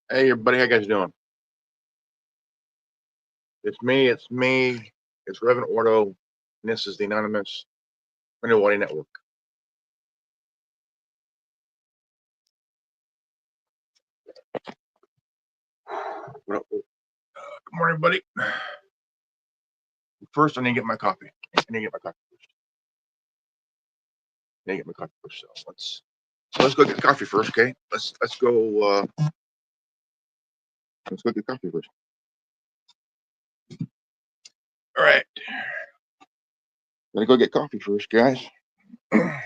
Hey everybody, how you guys doing? It's me, it's Reverend Ordo, and this is the Anonymous Mando'Ade Network. What up? Good morning, everybody. First, I need to get my coffee. I need to get my coffee first. I need to get my coffee first. So let's go get coffee first, okay? Let's go get coffee first. All right, gotta go get coffee first, guys. Gotta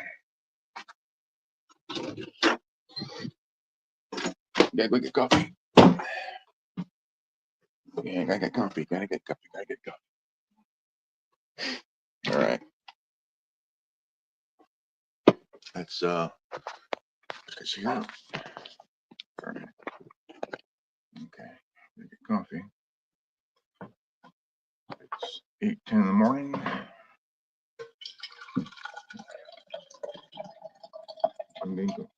go get coffee. Yeah, gotta get coffee. Gotta get coffee. Gotta get coffee. All right. Let's see here. All right. Okay. Gotta get coffee. It's 8:10 in the morning. I'm going to go.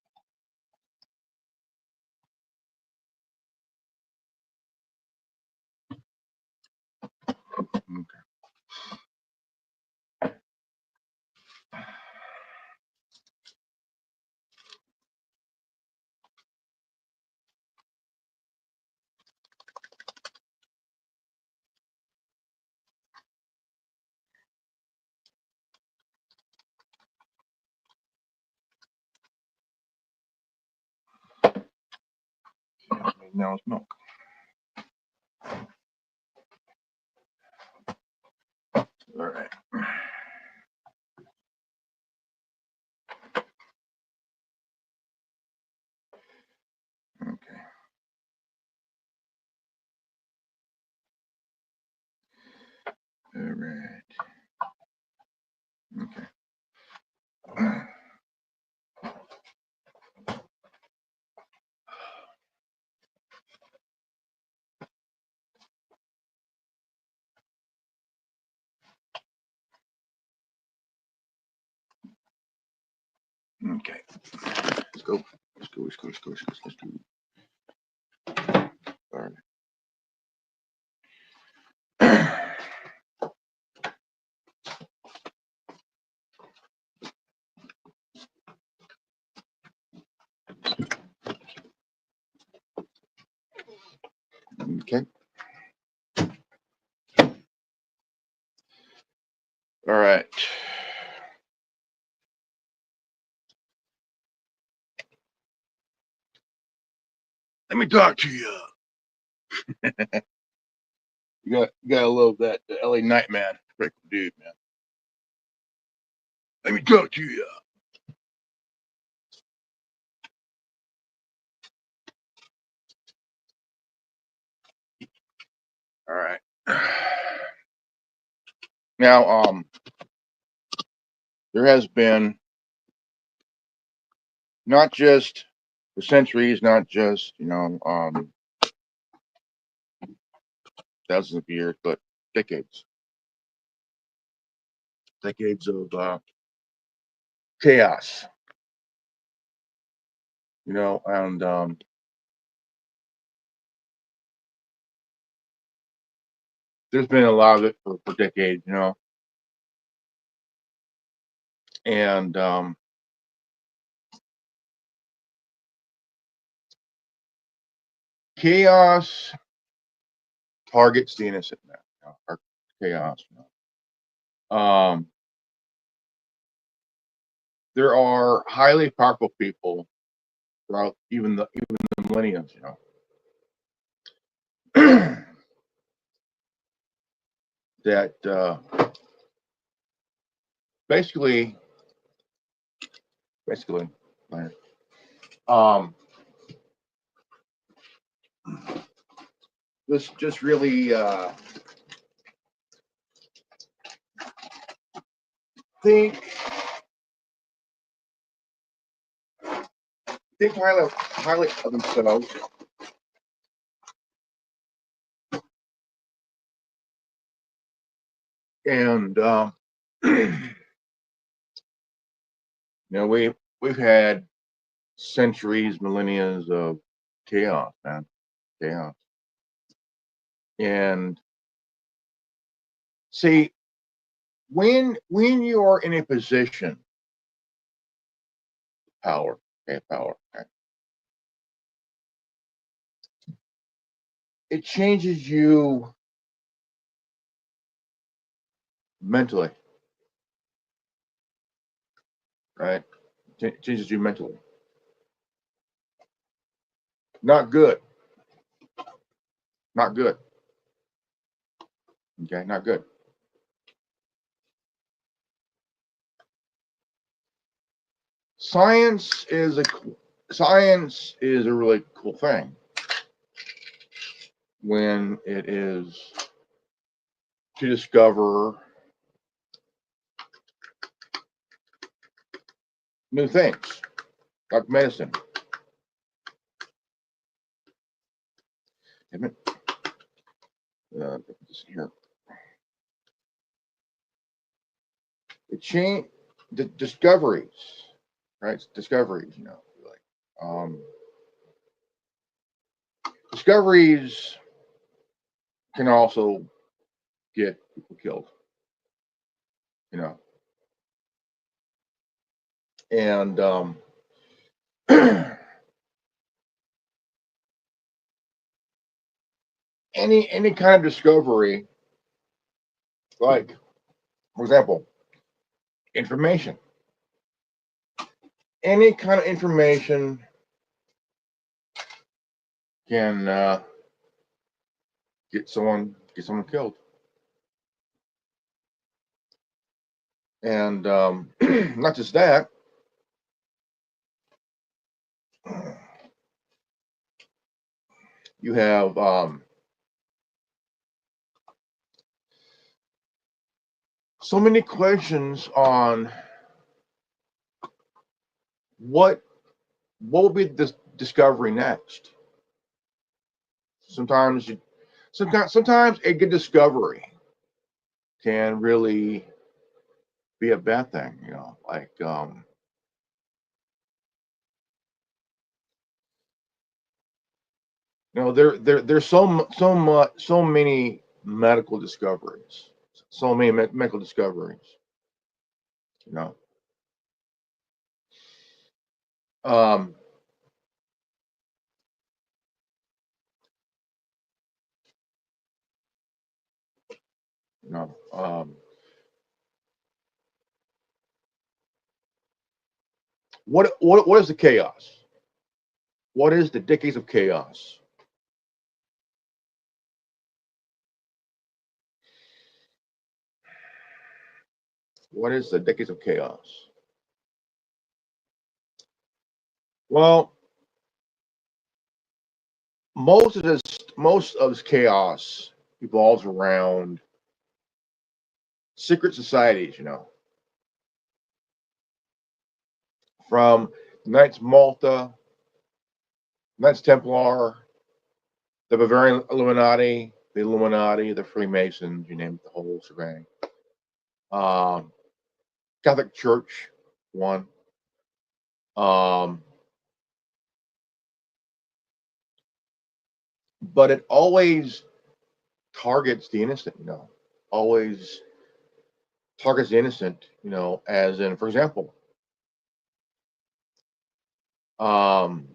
Okay. Now it's milk. All right. Okay. All right. Okay. Okay. Let's go. Let's go. Let's go. Let's go. Let's go. Let's go. All right. Okay. All right. Let me talk to you. You gotta love that the LA Nightman. Pretty cool dude, man. Let me talk to you. All right. Now, there has been not just for centuries, not just thousands of years, but decades, decades of chaos. And there's been a lot of it for decades, and chaos targets the innocent man, or chaos. There are highly powerful people throughout even the millenniums, that basically, basically, um, this just really think think highly of themselves, and we've had centuries, millennia of chaos, man. chaos. And see, when you are in a position, power, power, okay, it changes you mentally, right? Changes you mentally. Not good. Not good. Okay, not good. Science is a really cool thing when it is to discover new things like medicine. Damn it. Put this here. It changed the discoveries, right? Discoveries, like discoveries can also get people killed, and any kind of discovery, like for example, information. Any kind of information can get someone killed, and not just that. You have so many questions on what will be this discovery next. Sometimes sometimes a good discovery can really be a bad thing, like there's so many medical discoveries, so many medical discoveries, you know. Um, you know, what is the chaos? What is the decades of chaos? What is the decades of chaos? Well, most of this chaos revolves around secret societies, from Knights Malta, Knights Templar, the Bavarian Illuminati, the Freemasons, you name it, the whole shebang. Um, Catholic Church, one. Um, but it always targets the innocent, always targets the innocent, as in, for example, um,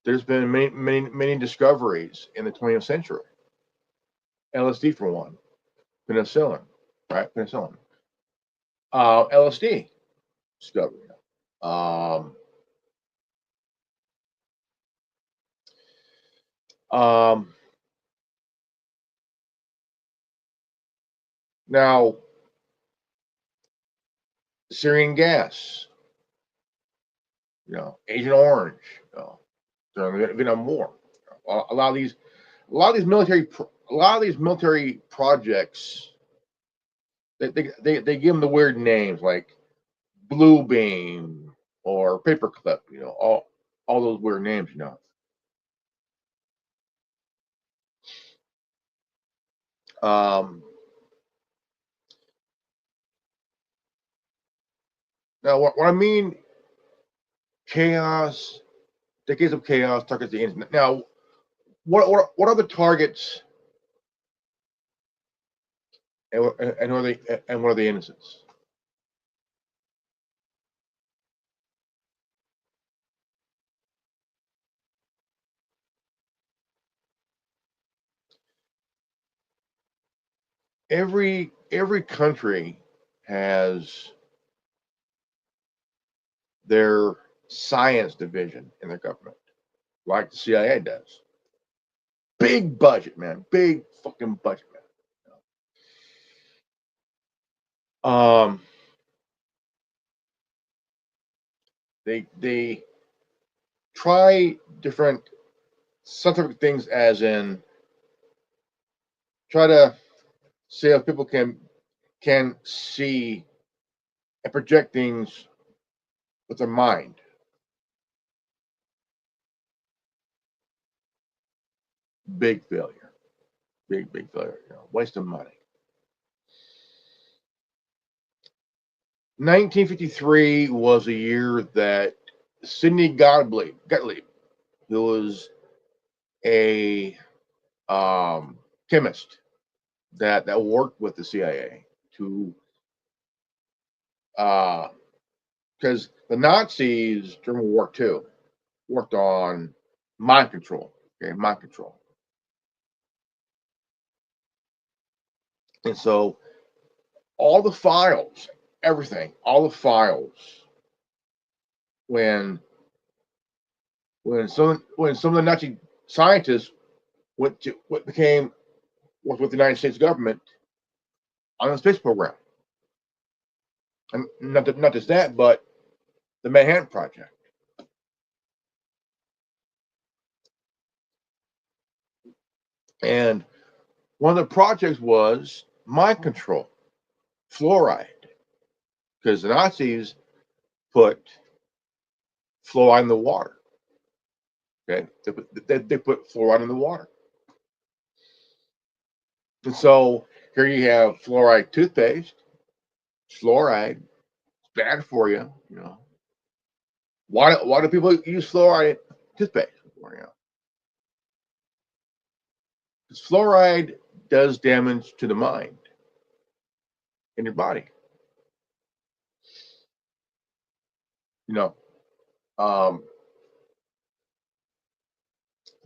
there's been many discoveries in the 20th century. LSD for one, penicillin, right? Penicillin. LSD discovery. Um, um, Now, Syrian gas, Agent Orange, during the Vietnam War. A lot of these, a lot of these military, a lot of these military projects, they give them the weird names like Blue Beam or Paperclip, all those weird names, Um, Now, what I mean, chaos, decades of chaos, targets the internet. Now, what are the targets, and what are they, and what are the innocents? Every country has their science division in their government, like the CIA does. Big budget, man. Big fucking budget, man. They try different scientific things, as in try to see if people can see and project things with their mind. Big failure. Big failure. Waste of money. 1953 was a year that Sidney Gottlieb, who was a chemist that worked with the CIA to because the Nazis during World War II worked on mind control. Okay, mind control, and so all the files, everything, all the files, when some of the Nazi scientists went to what became with the United States government on the space program, and not just that, but the Manhattan Project. And one of the projects was mind control, fluoride, because the Nazis put fluoride in the water. Okay, they put fluoride in the water, and so here you have fluoride toothpaste. Fluoride, it's bad for you. Why do people use fluoride toothpaste? Because fluoride does damage to the mind in your body. You know, um,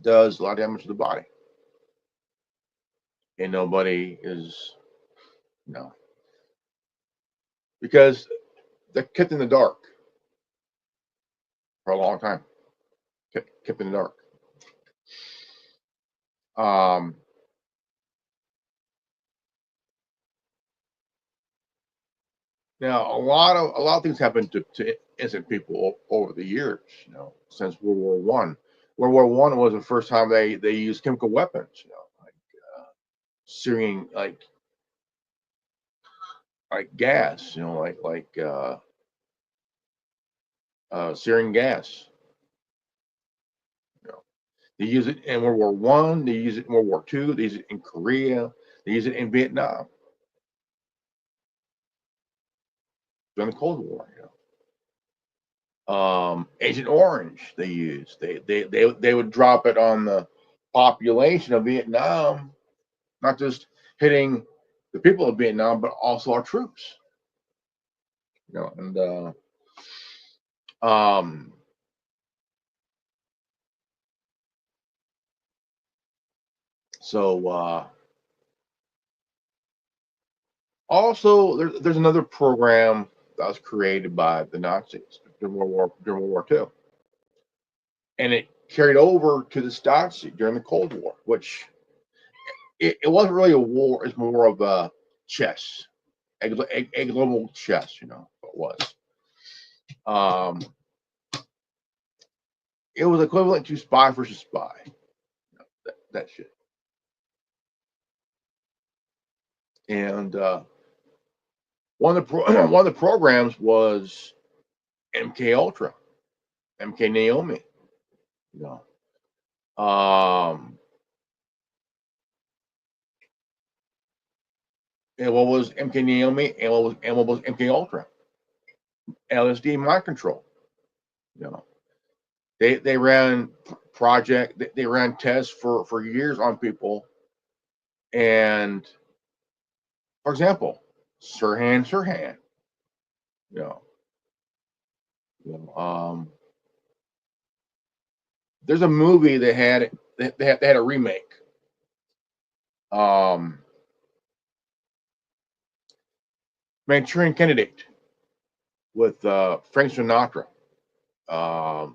does a lot of damage to the body, and nobody is, you know, because they're kept in the dark for a long time. Kept in the dark. Um, Now a lot of things happened to innocent people over the years. Since World War I. World War I was the first time they used chemical weapons. Like searing, like gas. Searing gas. You know, they use it in World War I. They use it in World War II. They use it in Korea. They use it in Vietnam during the Cold War. Agent Orange they used. They would drop it on the population of Vietnam, not just hitting the people of Vietnam, but also our troops. And um, so also there's another program that was created by the Nazis during World War II, and it carried over to the Stasi during the Cold War, which it wasn't really a war; it's more of a chess, a global chess. It was. Um, it was equivalent to spy versus spy. That shit. And one of the programs was MK Ultra, MK Naomi. You and what was MK Naomi, and what was MK Ultra? LSD mind control. You know, they ran they ran tests for years on people, and for example, Sirhan, you know, you know, there's a movie they had a remake. Um, Manchurian Candidate with Frank Sinatra.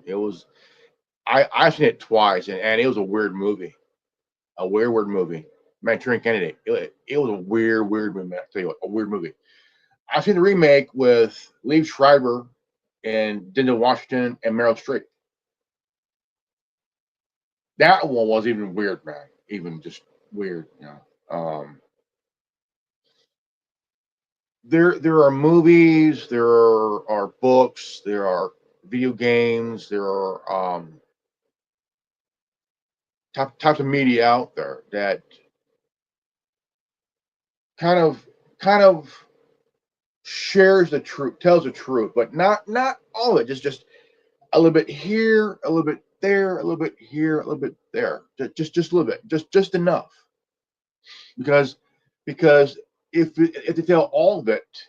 It was I've seen it twice, and it was a weird movie, a weird movie. Manchurian Candidate. It was a weird movie. Man. I tell you what, a weird movie. I've seen the remake with Liev Schreiber and Denzel Washington and Meryl Streep. That one was even weird, man. Even just weird, you know. There are movies, there are books, there are video games, there are types of media out there that kind of kind of shares the truth, tells the truth, but not all of it. Just a little bit here, a little bit there, a little bit here, a little bit there. Just a little bit, just enough. Because because if they tell all of it,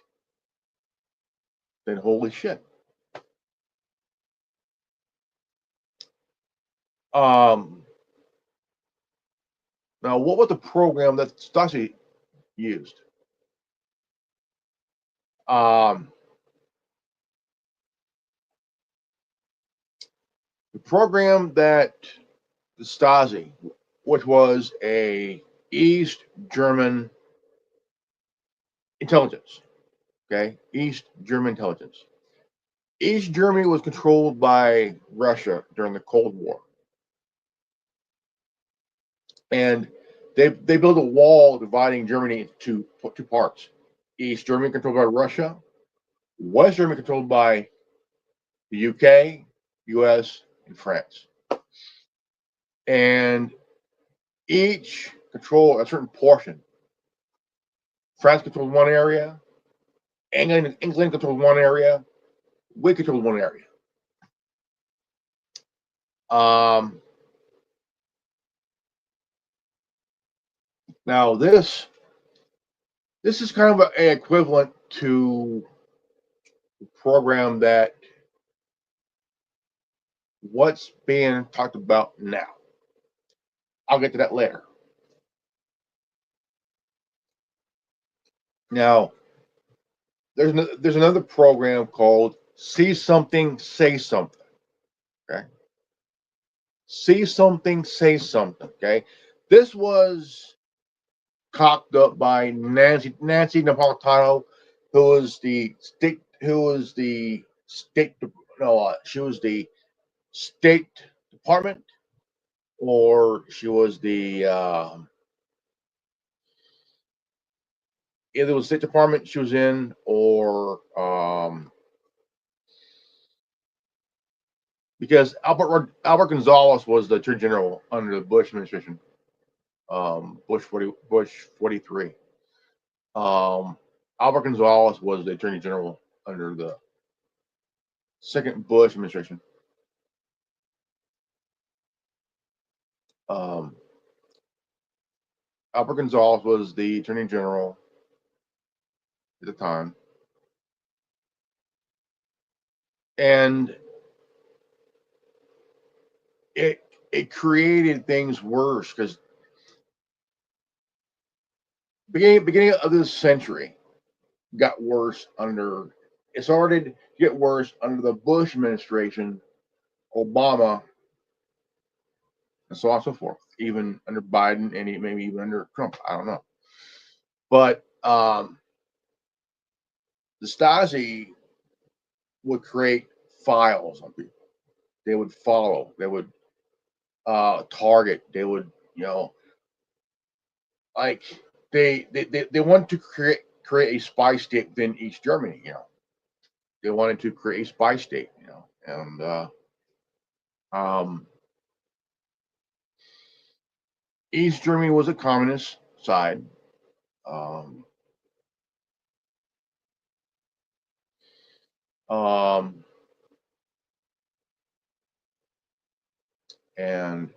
then holy shit. Um, Now, what was the program that Stasi used? Um, the program that the Stasi, which was a East German intelligence, okay, East German intelligence. East Germany was controlled by Russia during the Cold War, and they built a wall dividing Germany into two parts. East Germany controlled by Russia, West Germany controlled by the UK, US, and France. And each control a certain portion. France controls one area, England controls one area, we control one area. Um, Now this is kind of a equivalent to the program that what's being talked about now. I'll get to that later. Now there's another program called See Something, Say Something. Okay, see something, say something. Okay, this was cocked up by Nancy Napolitano, who was the state no she was the State Department, or she was the either it was State Department she was in, or because Albert Gonzalez was the Attorney General under the Bush administration, Bush 43. Albert Gonzalez was the Attorney General under the second Bush administration. Um, Albert Gonzalez was the Attorney General at the time, and it it created things worse because beginning of this century got worse under it started to get worse under the Bush administration, Obama, and so on and so forth. Even under Biden and maybe even under Trump, I don't know. But the Stasi would create files on people. They would follow. They would target. They would, you know, like they wanted to create a spy state within East Germany. You know, they wanted to create a spy state. You know, and um, East Germany was a communist side. Um, Um, and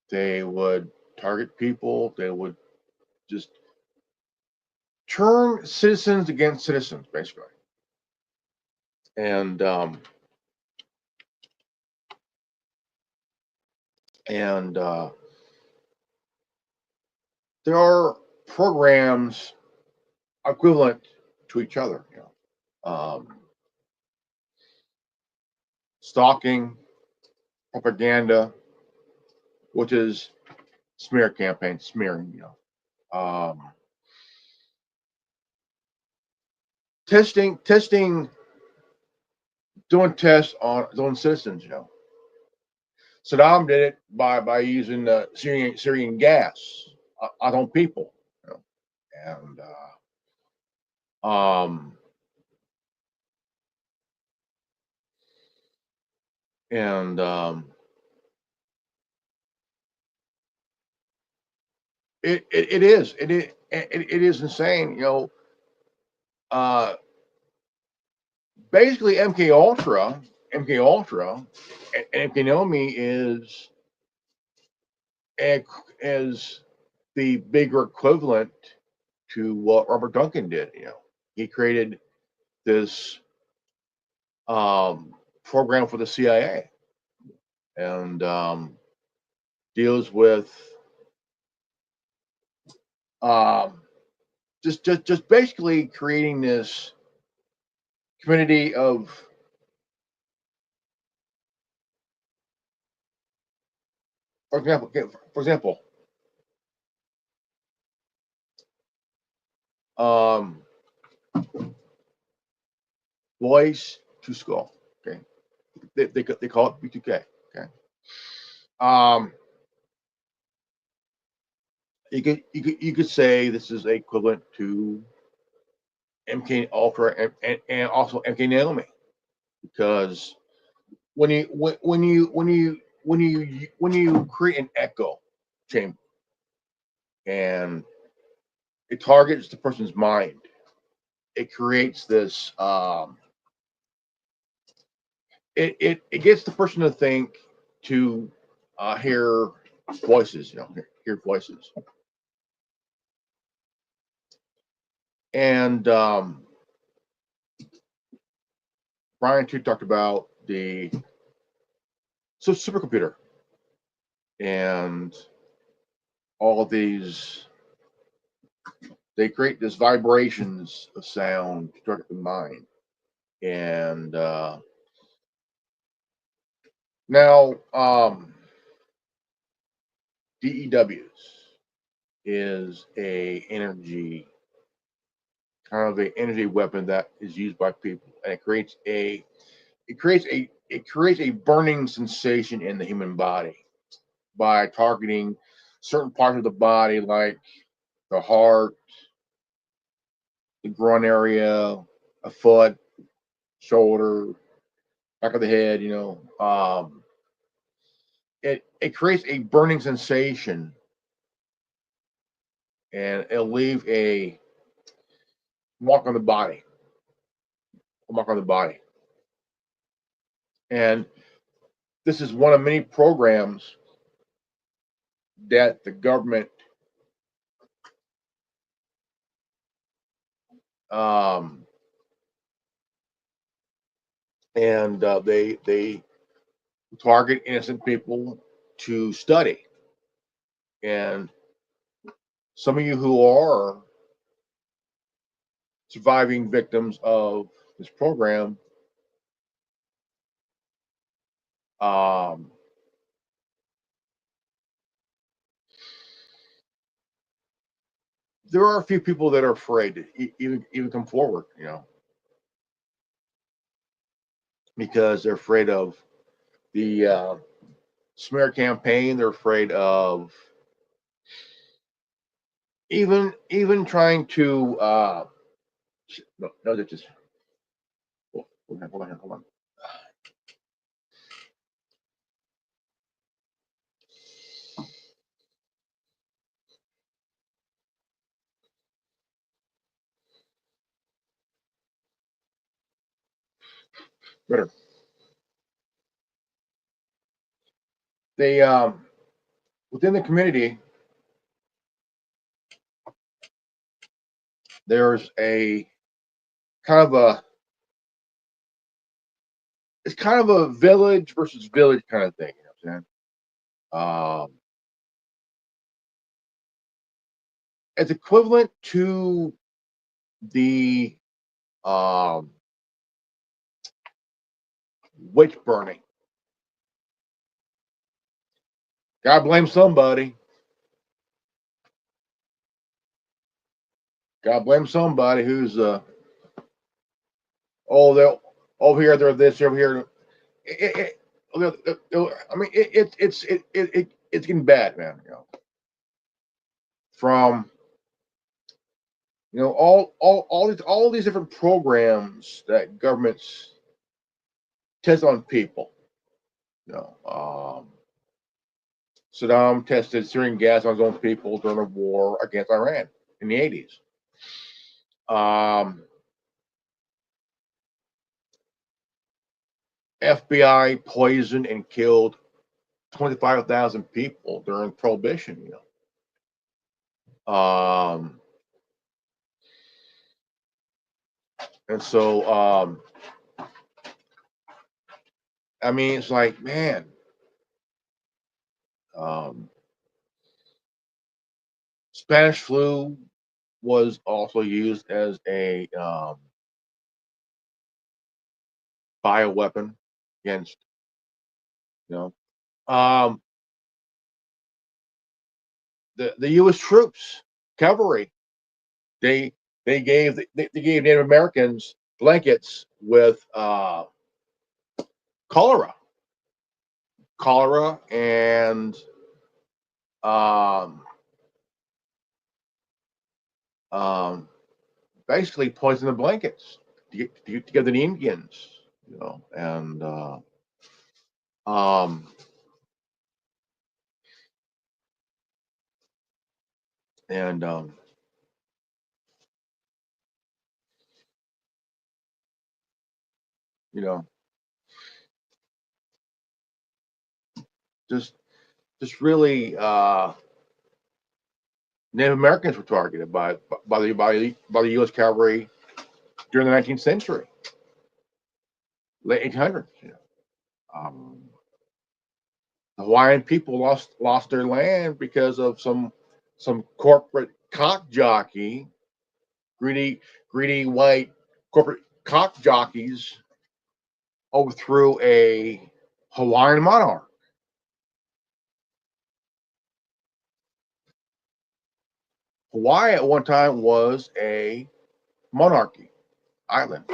they would target people. They would just turn citizens against citizens, basically. And and there are programs equivalent to each other. Stalking, propaganda, which is smear campaign, smearing. Testing, doing tests on his own citizens. Saddam did it by using Syrian gas on people. And um, and it is insane. Uh, Basically MK Ultra, and Kenomi is the bigger equivalent to what Robert Duncan did. He created this program for the CIA, and deals with um, just basically creating this community of, for example, um, voice to skull. Okay, they call it B2K. Okay, um, you could say this is equivalent to MK Ultra and also MK Naomi, because when you create an echo chamber and it targets the person's mind, it creates this it gets the person to think, to hear voices, hear voices. And Brian too talked about the supercomputer and all of these. They create this vibrations of sound to target the mind. And now DEWs is a energy kind of a energy weapon that is used by people, and it creates a burning sensation in the human body by targeting certain parts of the body, like the heart, the groin area, a foot, shoulder, back of the head. It creates a burning sensation, and it'll leave a mark on the body, a mark on the body. And this is one of many programs that the government um, and they target innocent people to study. And some of you who are surviving victims of this program, um, there are a few people that are afraid to even come forward, because they're afraid of the smear campaign. They're afraid of even trying to no, that just hold on. Twitter. They within the community, there's a kind of a it's kind of a village versus village kind of thing. You know what I'm saying? It's equivalent to the um, witch burning. Gotta blame somebody. Gotta blame somebody who's they're over here, they're this over here. I mean, it's getting bad, man. You know, from all these different programs that governments test on people. You know, Saddam tested sarin gas on his own people during a war against Iran in the 80s. FBI poisoned and killed 25,000 people during Prohibition. You know, and so I mean, it's like, man, Spanish flu was also used as a bioweapon against, you know, the U.S. troops, cavalry. They they gave Native Americans blankets with cholera, and um, um, basically poison the blankets to give the Indians, you know, um, and you know, just really Native Americans were targeted by the U.S. cavalry during the 19th century, late 1800s. You know. The Hawaiian people lost their land because of some corporate cock jockey, greedy white corporate cock jockeys overthrew a Hawaiian monarch. Hawaii at one time was a monarchy island.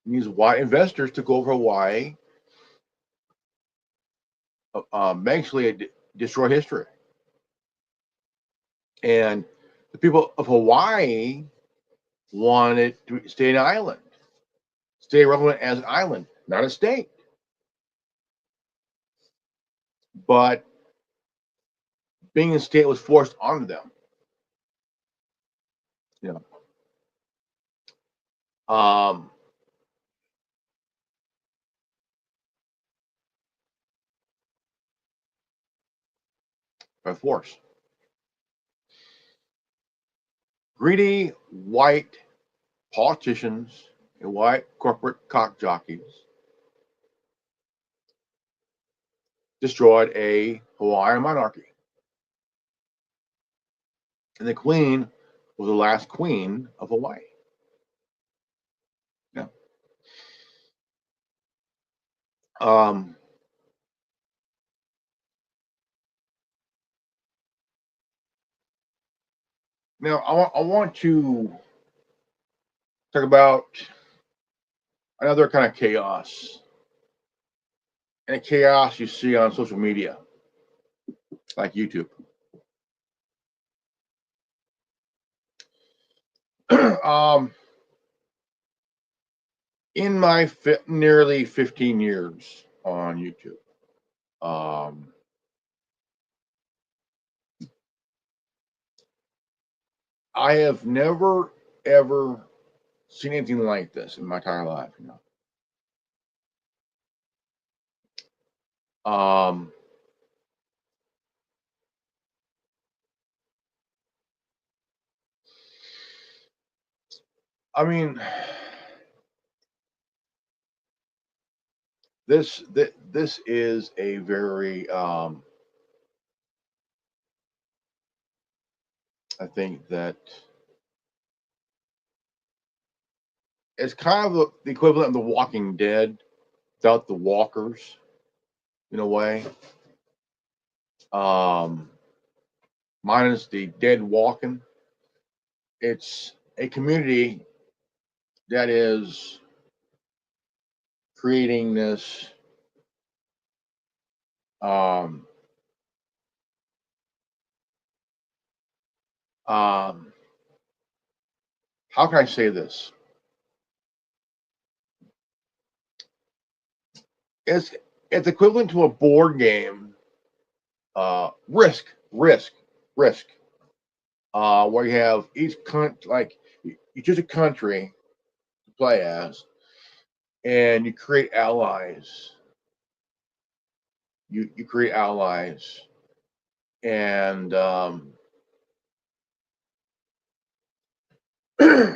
These white investors took over Hawaii, basically destroyed history. And the people of Hawaii wanted to stay an island, stay relevant as an island, not a state. But being a state was forced onto them. You know, by force. Greedy white politicians and white corporate cock jockeys destroyed a Hawaiian monarchy. And the queen was the last queen of Hawaii. Yeah. Um, Now, I want to talk about another kind of chaos, and chaos you see on social media, like YouTube. um, in my nearly 15 years on YouTube, I have never ever seen anything like this in my entire life. Um, I mean, this is a very I think that it's kind of the equivalent of The Walking Dead without the walkers in a way. Um, Minus the dead walking. It's a community that is creating this um, um, how can I say this? It's it's equivalent to a board game, risk, where you have each like you choose a country to play as, and you create allies. You create allies, and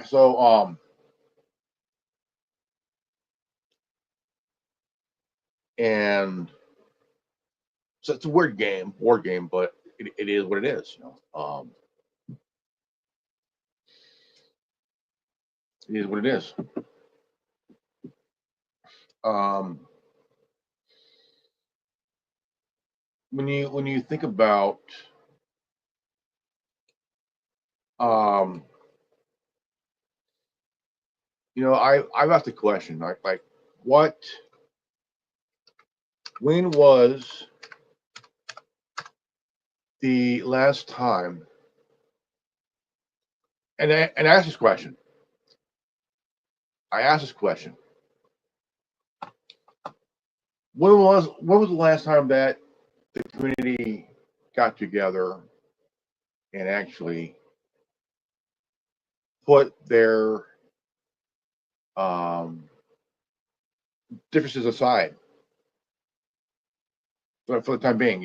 so and so it's a weird game, board game, but it is what it is. It is what it is. Um, when you think about um, I've asked a question like what when was the last time and I asked this question. I asked this question. When was the last time that the community got together and actually put their um, differences aside for the time being,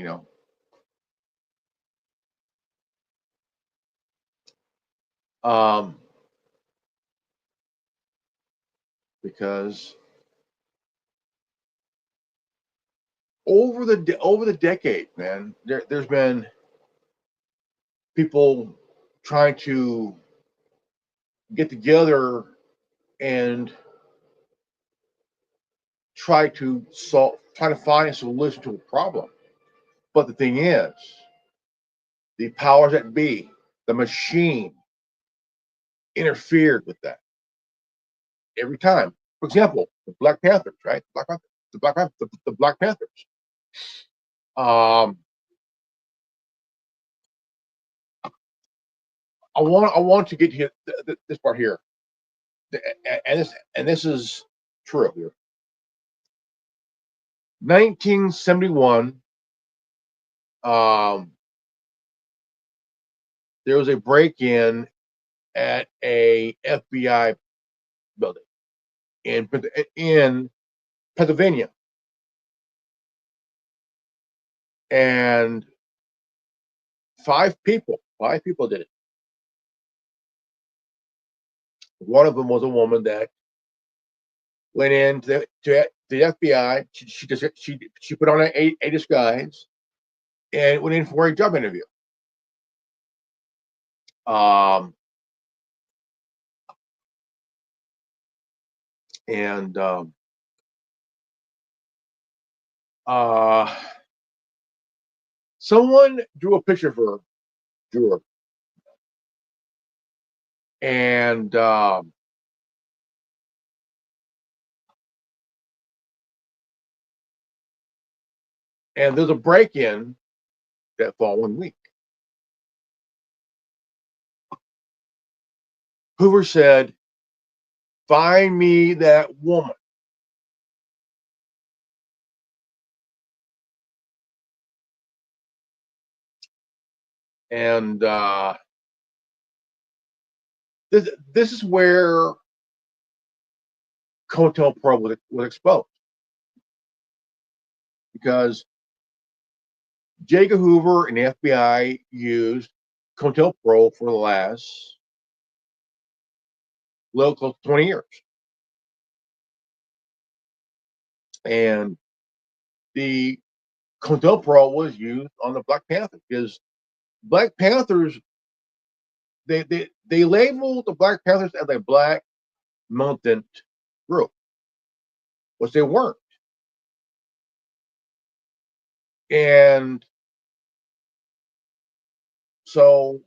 um, because over the decade, man, there's been people trying to get together and try to find a solution to a problem. But the thing is, the powers that be, the machine, interfered with that every time. For example, the Black Panthers, right? The Black Panthers. Um, I want to get to this part here, and this is true here. 1971, um, there was a break-in at a FBI building in in Pennsylvania, and five people did it. One of them was a woman that went to the FBI. She put on a disguise and went in for a job interview. Um, and uh, someone drew a picture of her, drew her, and there's a break-in that following week. Hoover said, "Find me that woman." And this is where COINTELPRO was exposed, because J. Edgar Hoover and the FBI used COINTELPRO for the last little close to 20 years. And the COINTELPRO was used on the Black Panthers, because Black Panthers, they labeled the Black Panthers as a black militant group, which they weren't. And so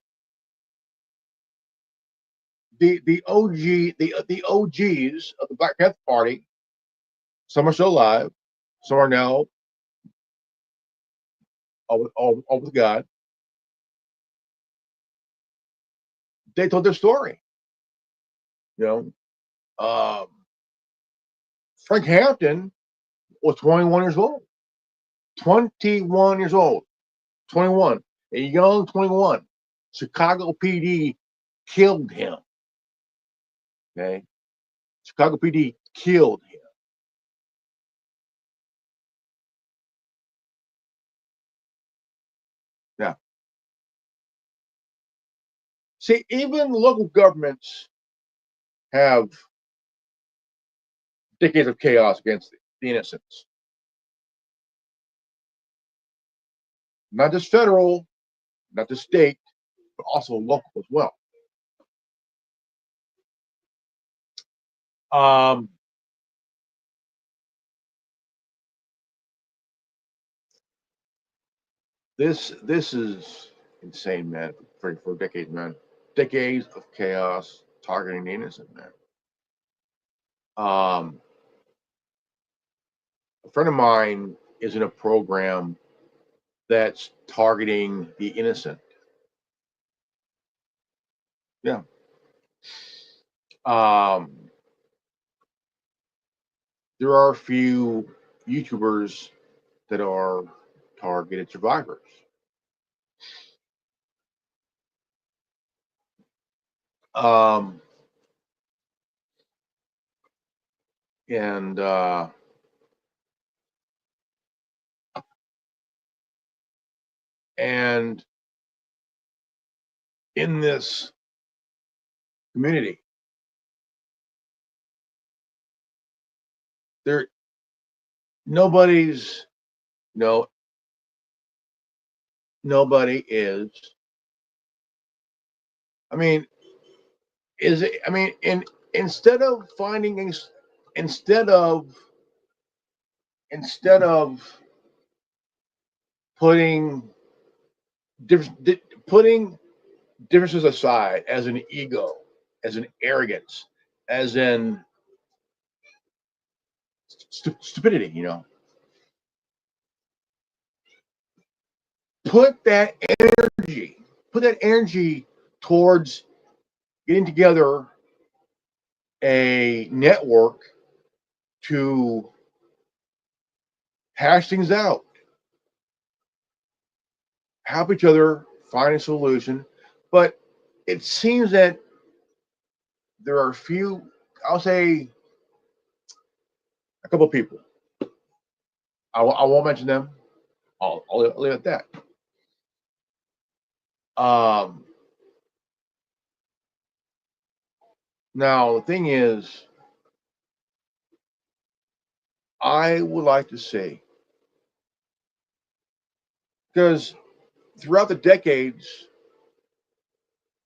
the OGs of the Black Panther Party, some are still alive, some are now all with God. They told their story. You know, Frank Hampton was 21 years old. 21 years old. 21. A young 21. Chicago PD killed him. Okay. Chicago PD killed him. Yeah. See, even local governments have decades of chaos against the innocents. Not just federal, not just state, but also local as well. Um, this is insane, man. For decades, man. Decades of chaos targeting the innocent, man. A friend of mine is in a program that's targeting the innocent. Yeah. Um, there are a few YouTubers that are targeted survivors. Um, and and in this community, there nobody's no nobody is. I mean, is it? I mean, instead of finding instead of instead of putting putting differences aside, as an ego, as an arrogance, as in stupidity, put that energy, put that energy towards getting together a network to hash things out, help each other find a solution. But it seems that there are a few, I'll say a couple of people. I won't mention them. I'll leave it at that. Now, the thing is, I would like to say, because throughout the decades,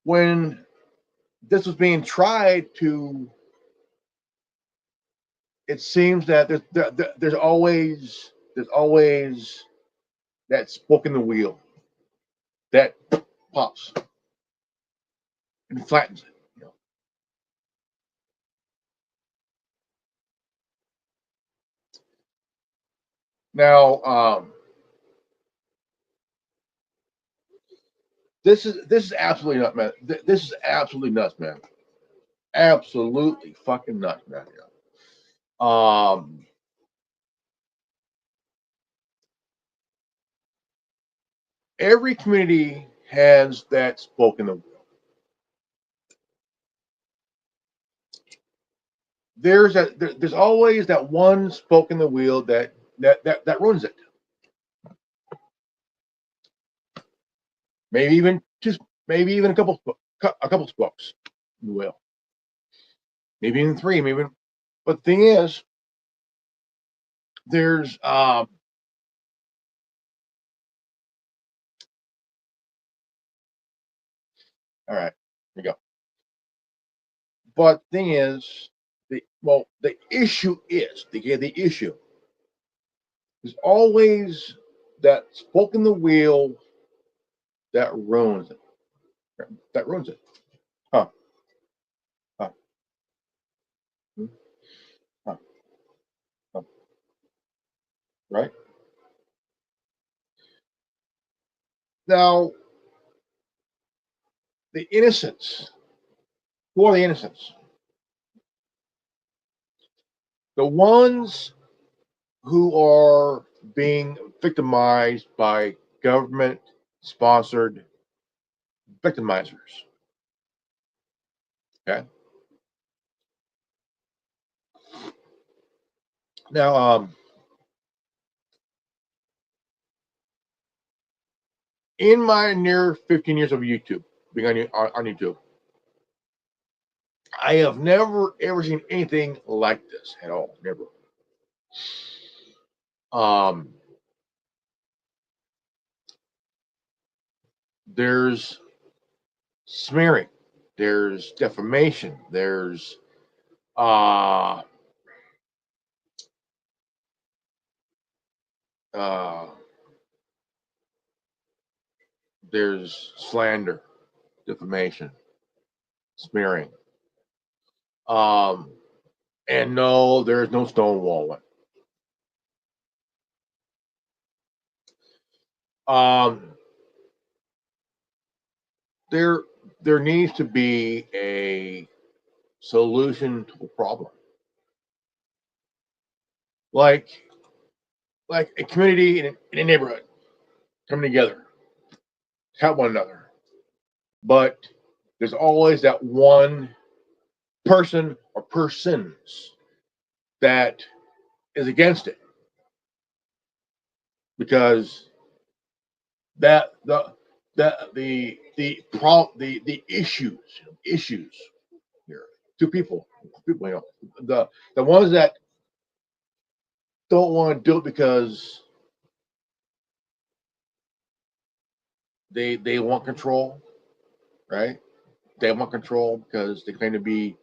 when this was being tried to, it seems that there's always that spoke in the wheel that pops and flattens it. Now, this is absolutely nuts, man. This is absolutely nuts, man. Absolutely fucking nuts, man. Um, every community has that spoke in the wheel. there's always that one spoke in the wheel that ruins it. Maybe even just maybe even a couple spokes in the wheel. Maybe even three. Maybe. But the thing is, there's all right. Here we go. But the thing is, the issue is the issue is always that spoke in the wheel that ruins it. That ruins it. Huh? Huh? Hmm, huh, huh, right now, the innocents. Who are the innocents? The ones who are being victimized by government sponsored victimizers. Okay. Now, in my near 15 years of YouTube, being on YouTube, I have never ever seen anything like this at all. Never. Um, there's smearing, there's defamation, uh, uh, there's slander, defamation, smearing. Um, and no, there's no stonewalling. Um, there there needs to be a solution to a problem, like a community in a neighborhood coming together, help one another. But there's always that one person or persons that is against it because that the issues here, two people, the ones that don't want to do it because they want control, right? They want control because they claim to be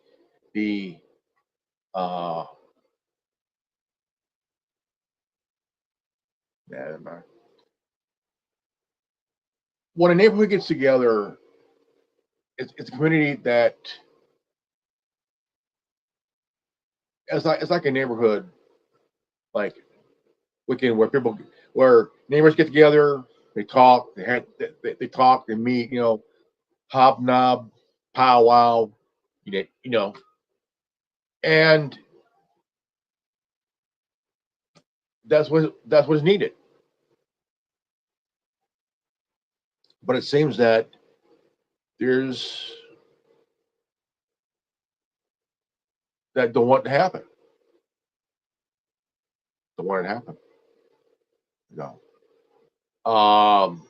the uh yeah, when a neighborhood gets together, it's a community that it's like a neighborhood like weekend where neighbors get together, they talk, they talk, they meet, hobnob, powwow, and that's what's needed. But it seems that there's that don't want to happen. Don't want it to happen. You know. Um,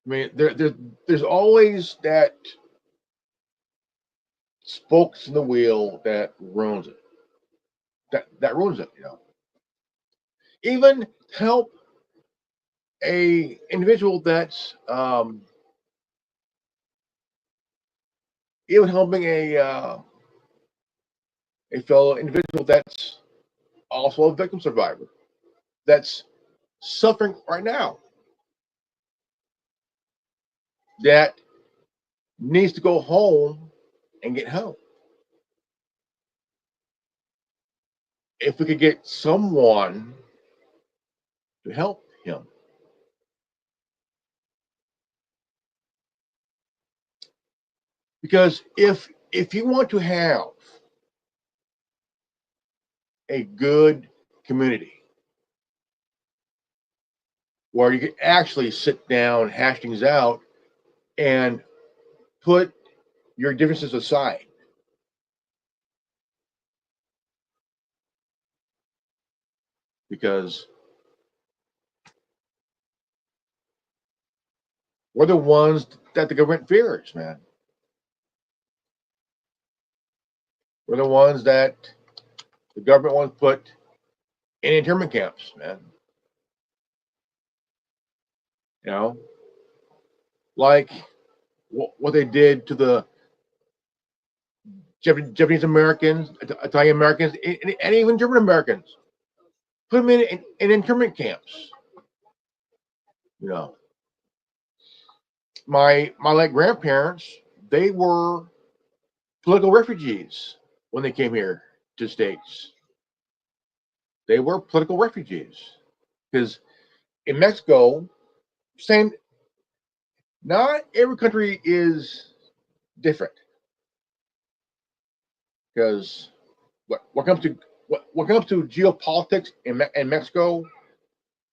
I mean, there's always that spokes in the wheel that ruins it. That ruins it. Even help a individual that's even helping a fellow individual that's also a victim survivor that's suffering right now that needs to go home and get help. If we could get someone to help him, because if you want to have a good community, where you can actually sit down, hash things out, and put your differences aside. Because we're the ones that the government fears, man. We're the ones that the government wants to put in internment camps, man. You know, like what they did to the Japanese Americans, Italian Americans, and even German Americans. Put them in internment camps. You know, my late grandparents, they were political refugees when they came here to the States. They were political refugees because in Mexico, same. Not every country is different because what comes to what comes to geopolitics in Mexico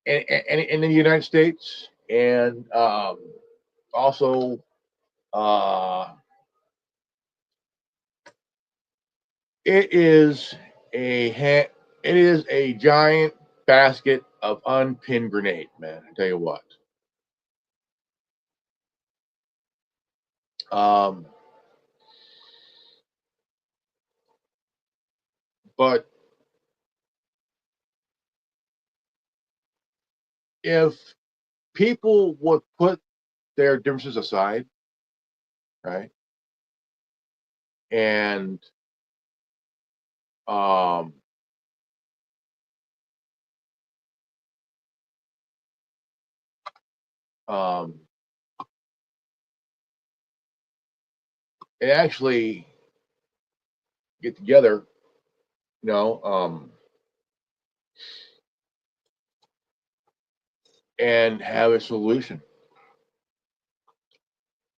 and in the United States and also uh, it is it is a giant basket of unpinned grenade, man. I tell you what. Um, but if people would put their differences aside, right, and um, um, and actually get together, you know, and have a solution.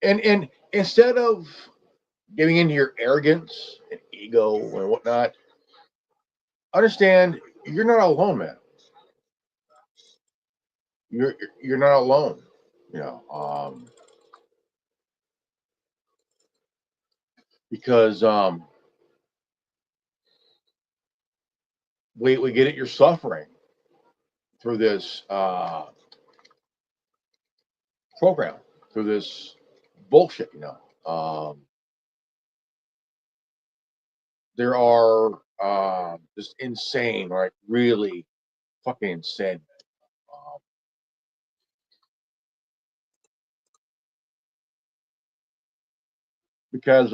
And instead of giving into your arrogance and ego and whatnot, understand you're not alone, man. You're you're not alone. You know, because we get it. You're suffering through this program, through this bullshit. You know, there are just insane, right? Really fucking insane. Um, because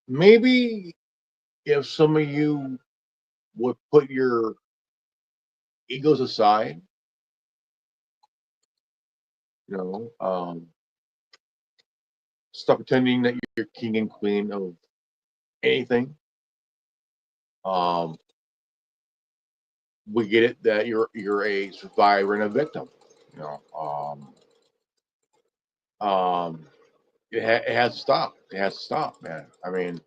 maybe if some of you would put your egos aside, you know, stop pretending that you're king and queen of anything. Um, we get it that you're a survivor and a victim. You know, it has to stop. It has to stop, man. I mean,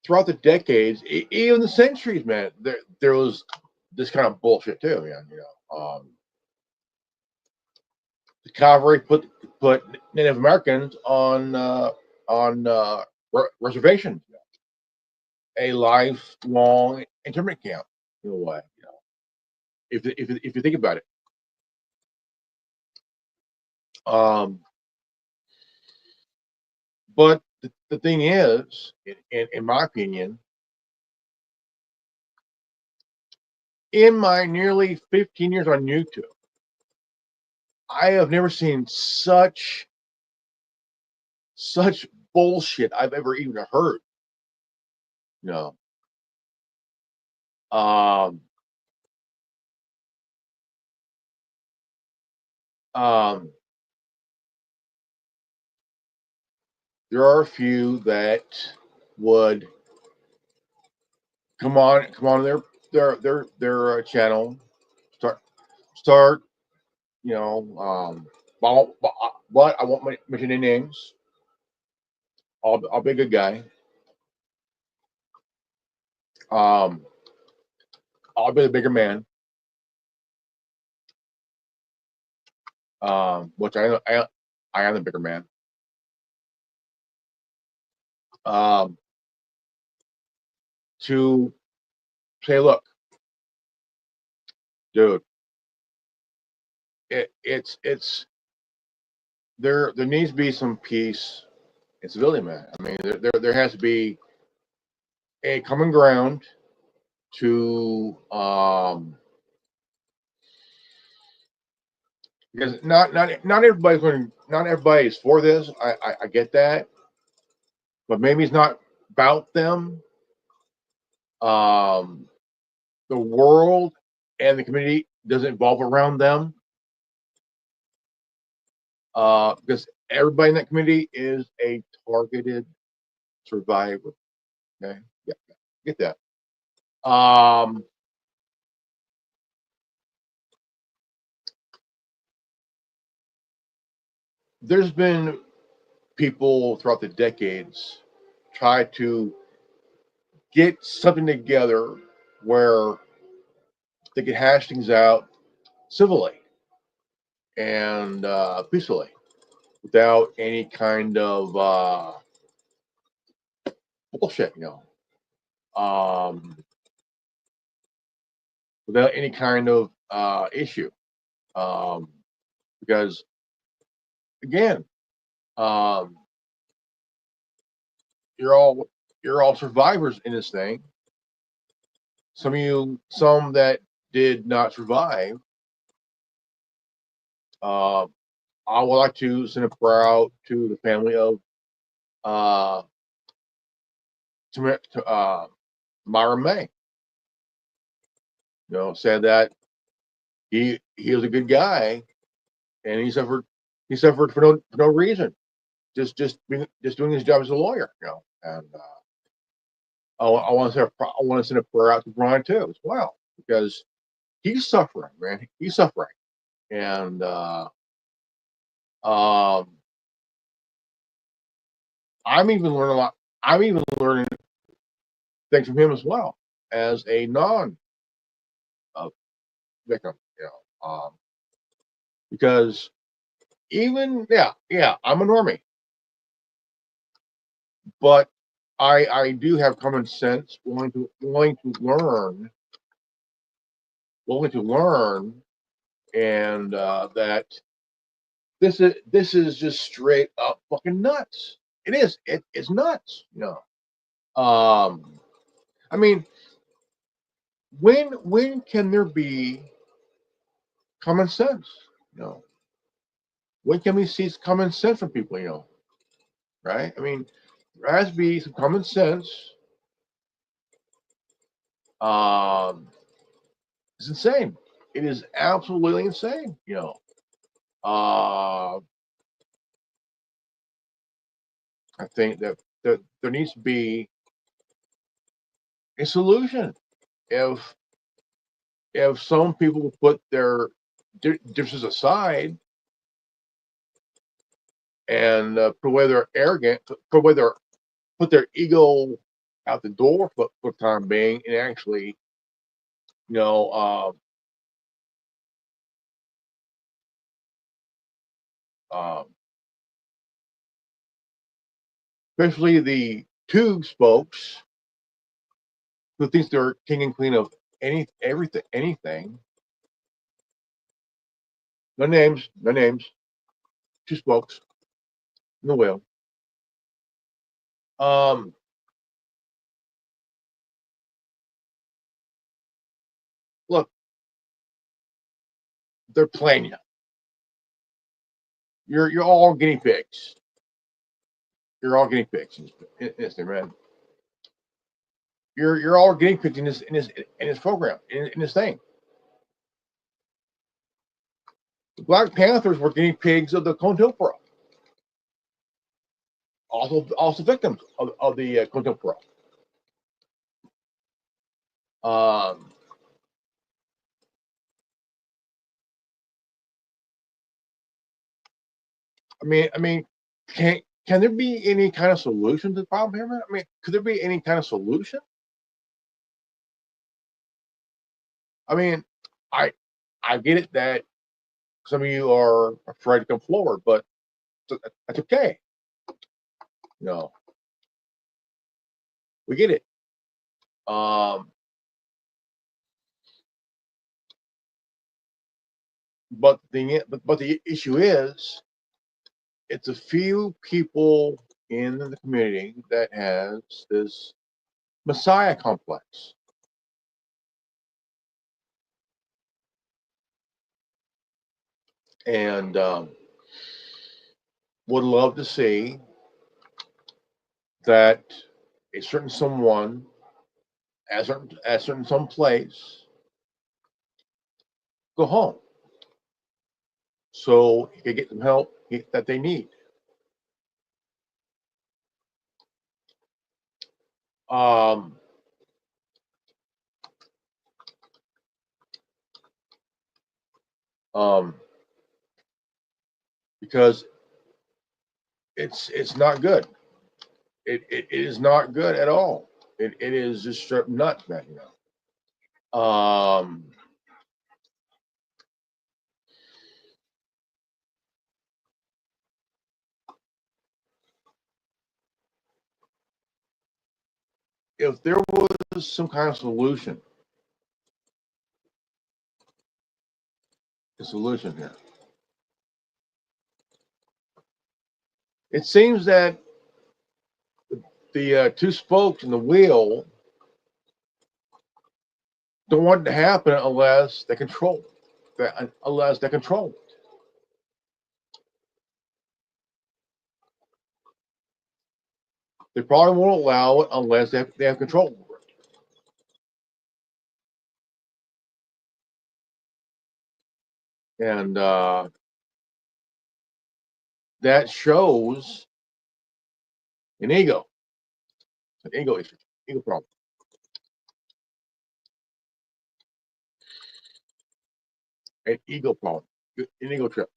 throughout the decades, even the centuries, man, there was this kind of bullshit too, man. You know, the cavalry put Native Americans on reservations, a lifelong internment camp in a way. You know, if you think about it, um, but the thing is, in my opinion, in my nearly 15 years on YouTube, I have never seen such bullshit I've ever even heard. You know, um, um, there are a few that would come on their channel, start, you know, but I won't mention any names. I'll be a good guy. Um, I'll be the bigger man. Which I am the bigger man. Um, to say, look, dude, it's there needs to be some peace and civility, man. I mean, there has to be a common ground to because not everybody's going, not everybody's for this. I get that, but maybe it's not about them. Um, the world and the community doesn't evolve around them. Because everybody in that community is a targeted survivor. Okay, yeah, get that. Um, there's been people throughout the decades try to get something together where they could hash things out civilly and peacefully without any kind of bullshit, without any kind of issue. Um, because again, um, you're all you're all survivors in this thing. Some of you, some that did not survive. Uh, I would like to send a prayer out to the family of uh, Myra May. Said that he was a good guy and he suffered for no reason, just doing his job as a lawyer. And I want to send a prayer out to Brian too as well because he's suffering, man. He's suffering, and um, I'm even learning a lot. I'm even learning things from him as well as a non uh, victim. Because even I'm a normie, but I do have common sense, willing to learn, and that this is just straight up fucking nuts. It is. It's nuts. I mean, when can there be common sense? You know, when can we see common sense from people? Right? I mean, there has to be some common sense. Um, it's insane. It is absolutely insane. Uh, I think that there needs to be a solution. If some people put their differences aside and put away their arrogant, put away their put their ego out the door for the time being, and actually, you know, uh, especially the tube folks who thinks they're king and queen of anything. No names, no names. Two spokes in the wheel. Um, look, they're playing you. You're all guinea pigs. You're all guinea pigs in this thing, man. You're all guinea pigs in this program in this thing. The Black Panthers were guinea pigs of the Contemporary. Also victims of the Contemporary. Um, I mean, can there be any kind of solution to the problem here, man? I mean, could there be any kind of solution? I mean, I I get it that some of you are afraid to come forward, but that's okay. No, we get it. Um, but the issue is, it's a few people in the community that has this messiah complex, and would love to see that a certain someone at certain some place go home so he can get some help that they need. Um, um, because it's not good. It is not good at all. It is just straight nuts, man. Um, if there was some kind of solution, a solution here, it seems that the two spokes in the wheel don't want it to happen unless they control unless they control it. They probably won't allow it unless they have control over it. And that shows an ego, an ego issue, ego problem, an ego problem, an ego trip,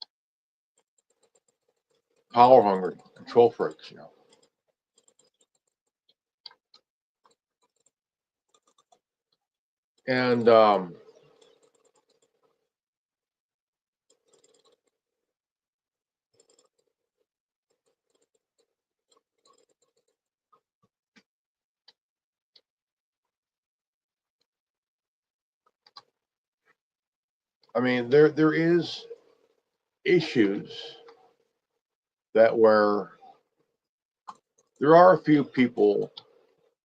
power hungry, control freaks. And I mean, there is issues that where there are a few people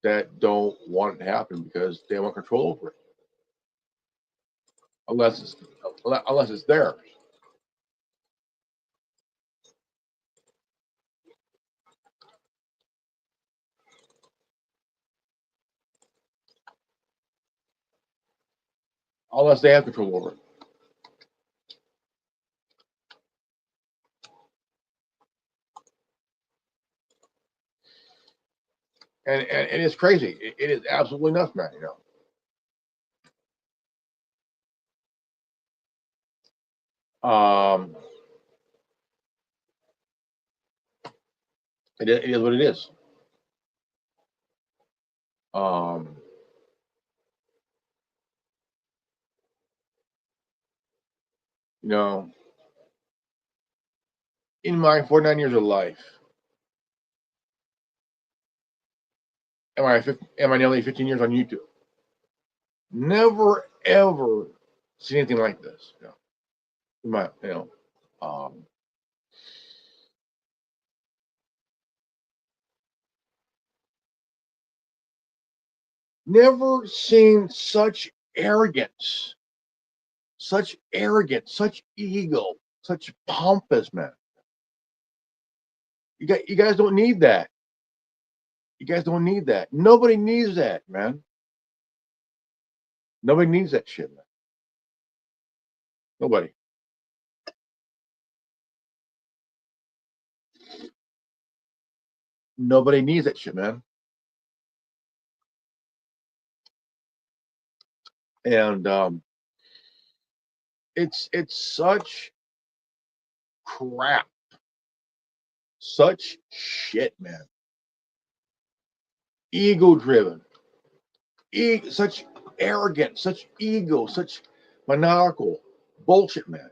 that don't want it to happen because they want control over it, unless it's unless it's theirs. Unless they have control over it. And it's crazy. It is absolutely nuts, man. Um, it is what it is. Um, you know, in my 49 years of life, am I nearly 15 years on YouTube? Never ever seen anything like this. In my, um, never seen such arrogance, such ego, such pompous, man. You guys don't need that. You guys don't need that. Nobody needs that, man. Nobody needs that shit, man. Nobody. Nobody needs that shit, man. And it's such crap, such shit, man. Ego driven, such arrogant, such ego, such maniacal bullshit, man.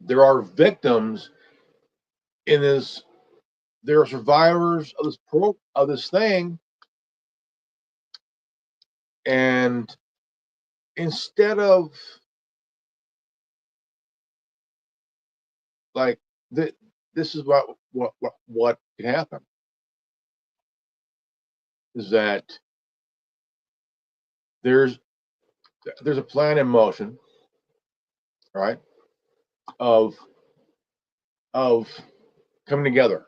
There are victims in this. There are survivors of this thing, and instead of like this is what can happen is that there's there's a plan in motion, right? Of of coming together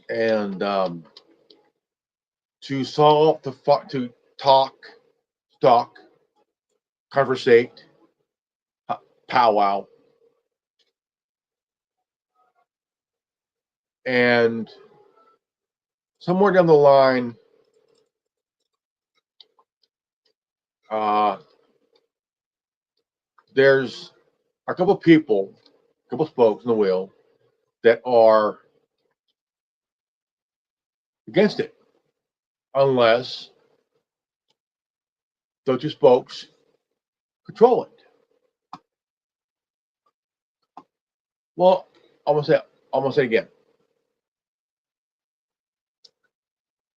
and to solve to talk, conversate, powwow, and somewhere down the line, uh, there's a couple people, a couple spokes in the wheel that are against it, unless those two spokes control it. Well, I'm gonna say again.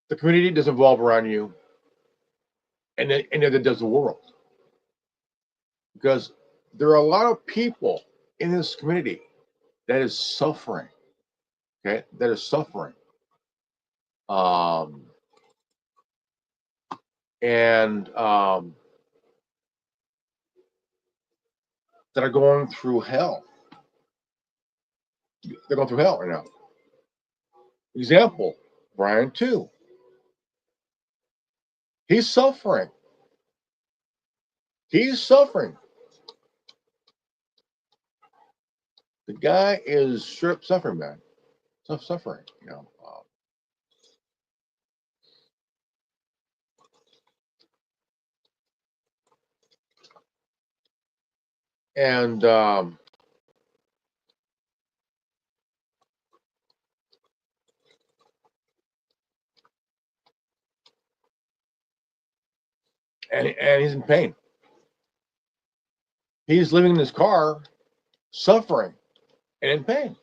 The community doesn't evolve around you, and neither does the world, because there are a lot of people in this community that is suffering. Okay, that is suffering, um, and that are going through hell. They're going through hell right now. Example: Brian too. He's suffering. He's suffering. The guy is strip suffering, man. Suffering. And and he's in pain. He's living in his car, suffering and in pain.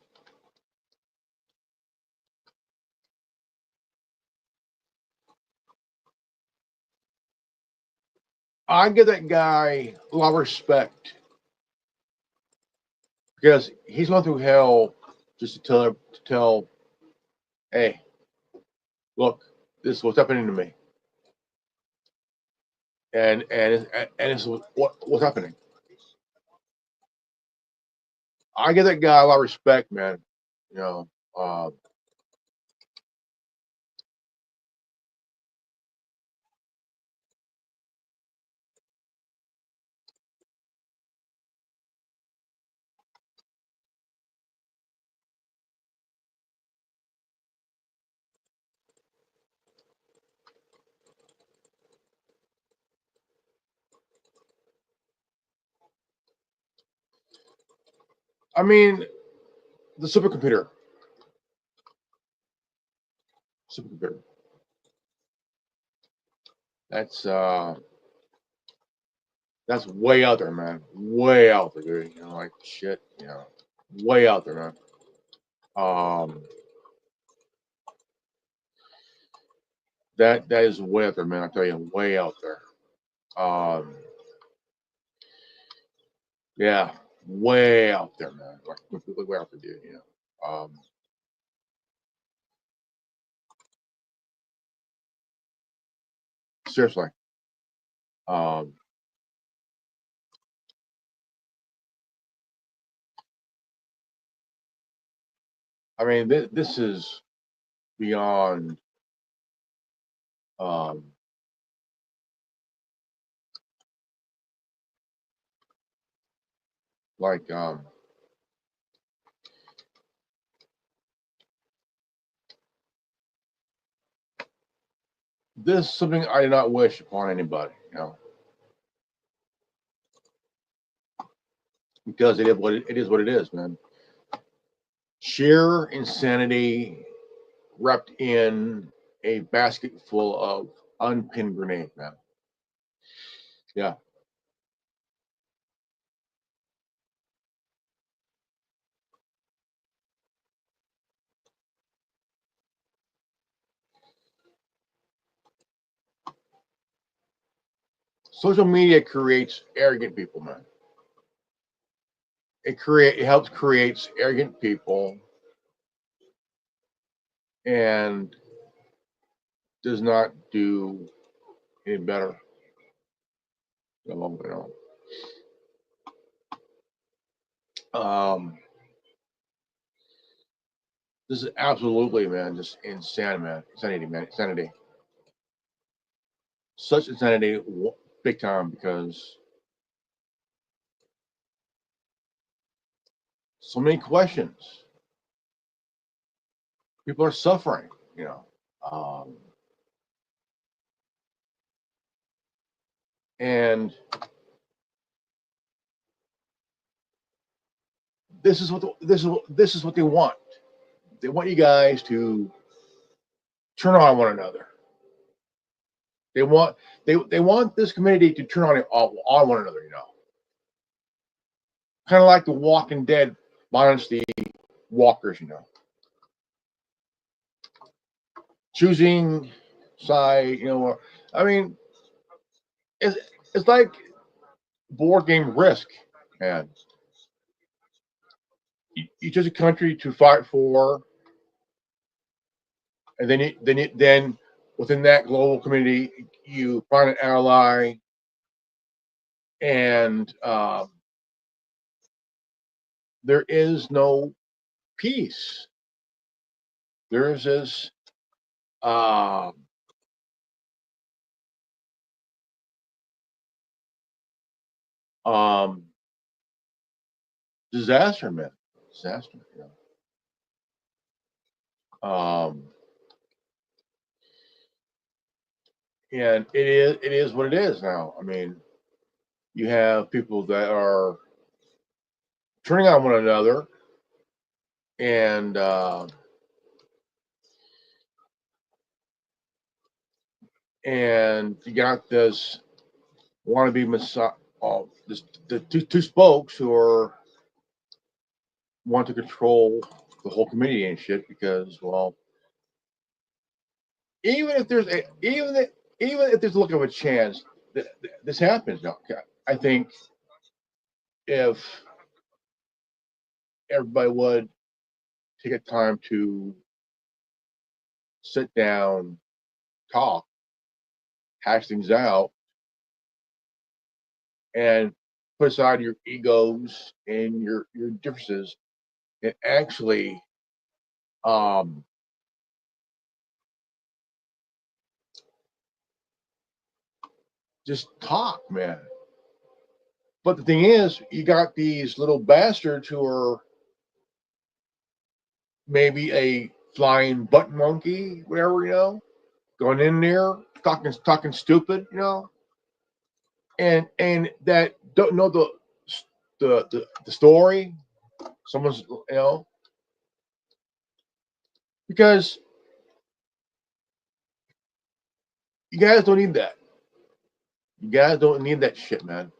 I give that guy a lot of respect because he's going through hell just to tell, hey, look, this is what's happening to me, and this is what's happening. I give that guy a lot of respect, man. You know, uh, I mean, the supercomputer. That's uh, that's way out there, man. Way out there, dude. Like shit. Way out there, man. Um, that is way out there, man. I tell you, way out there. Um, yeah, way out there, man. Like completely way out there, dude. Seriously. Um, I mean, this is beyond. Um, like this is something I do not wish upon anybody. because it is what it is, man. Sheer insanity wrapped in a basket full of unpinned grenade, man. Yeah. Social media creates arrogant people, man. It helps creates arrogant people and does not do any better. You Um, this is absolutely, man, just insane, man. Insanity, man. Insanity. Such insanity, big time, because so many questions. People are suffering, you know. Um, and this is what they want. They want you guys to turn on one another. They want they want this community to turn on one another. You know, kind of like the Walking Dead minus the walkers. You know, choosing side. You know, I mean, it's it's like board game Risk, man. You choose a country to fight for, and then within that global community, you find an ally, and there is no peace. There is this uh, um, disaster, man. Disaster. You know? And it is what it is now. I mean, you have people that are turning on one another, and you got this wannabe messiah. The two spokes who are want to control the whole community and shit because, well, even if there's a even if there's a look of a chance that this happens now, I think if everybody would take a time to sit down, talk, hash things out, and put aside your egos and your differences, and actually um, just talk, man. But the thing is, you got these little bastards who are maybe a flying butt monkey, whatever, you know, going in there talking stupid, you know, and that don't know the story. Someone's, you know, because you guys don't need that. You guys don't need that shit, man.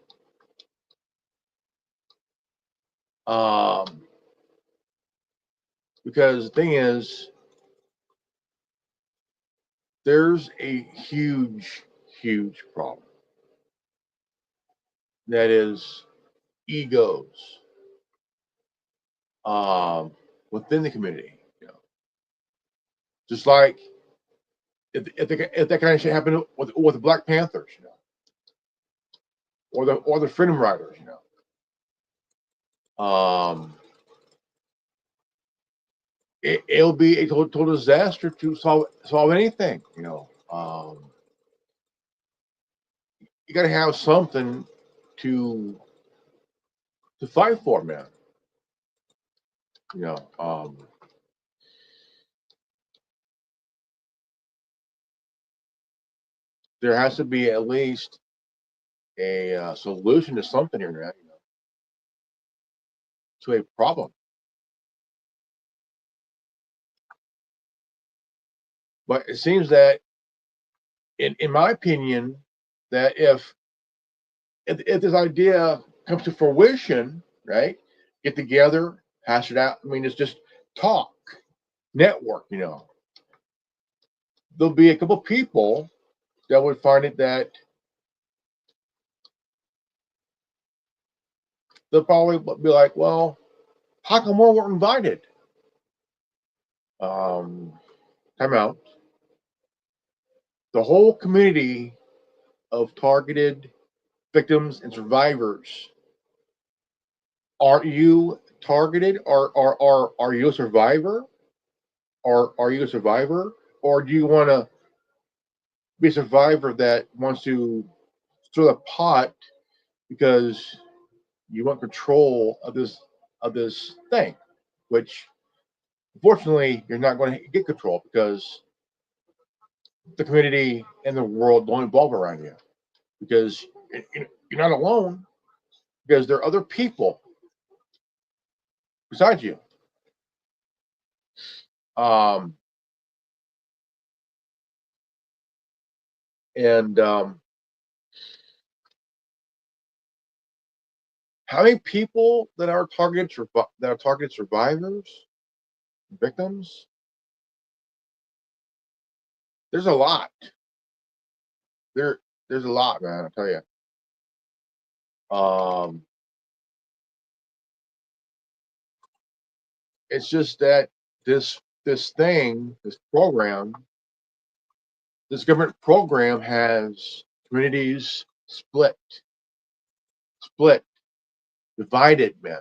Um, because the thing is, there's a huge problem that is egos um, within the community. You know, just like if that kind of shit happened with the Black Panthers, you know, or the Freedom Riders, you know, it'll be a total disaster to solve anything. You know, you got to have something to fight for, man. You know, there has to be at least a solution to something here, man. You know? to a problem. But it seems that, in my opinion, that if this idea comes to fruition, right, get together, hash it out. I mean, it's just talk, network. There'll be a couple people that would find it that they'll probably be like, well, how come we weren't invited? Time out. The whole community of targeted victims and survivors. Are you targeted? Are you a survivor? Or are you a survivor? Or do you want to be a survivor that wants to stir the pot because you want control of this thing, which unfortunately you're not going to get control because the community and the world don't evolve around you because you're not alone because there are other people besides you. Um, and How many people that are targeted survivors, victims? There's a lot. There's a lot, man. I tell you. Um, it's just that this program, this government program has communities split, divided, man.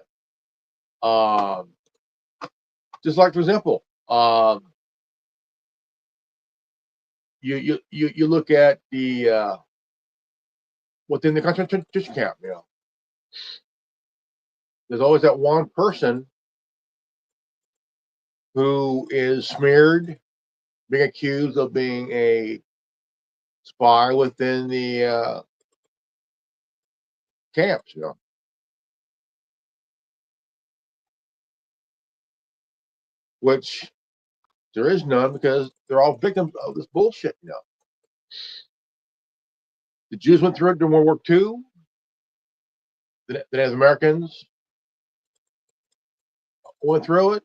Um, just like for example, you look at the within the concentration camp. There's always that one person who is smeared, being accused of being a spy within the camps. Which there is none because they're all victims of this bullshit. The Jews went through it during World War II. The Native Americans went through it.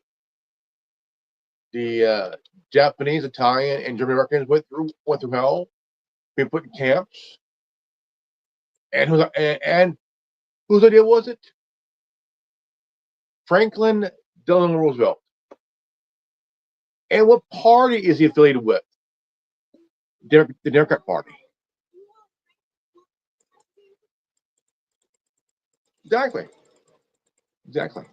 The Japanese, Italian, and German Americans went through hell, being put in camps. And whose idea was it? Franklin Delano Roosevelt. And what party is he affiliated with? The Democrat Party. Exactly. Exactly.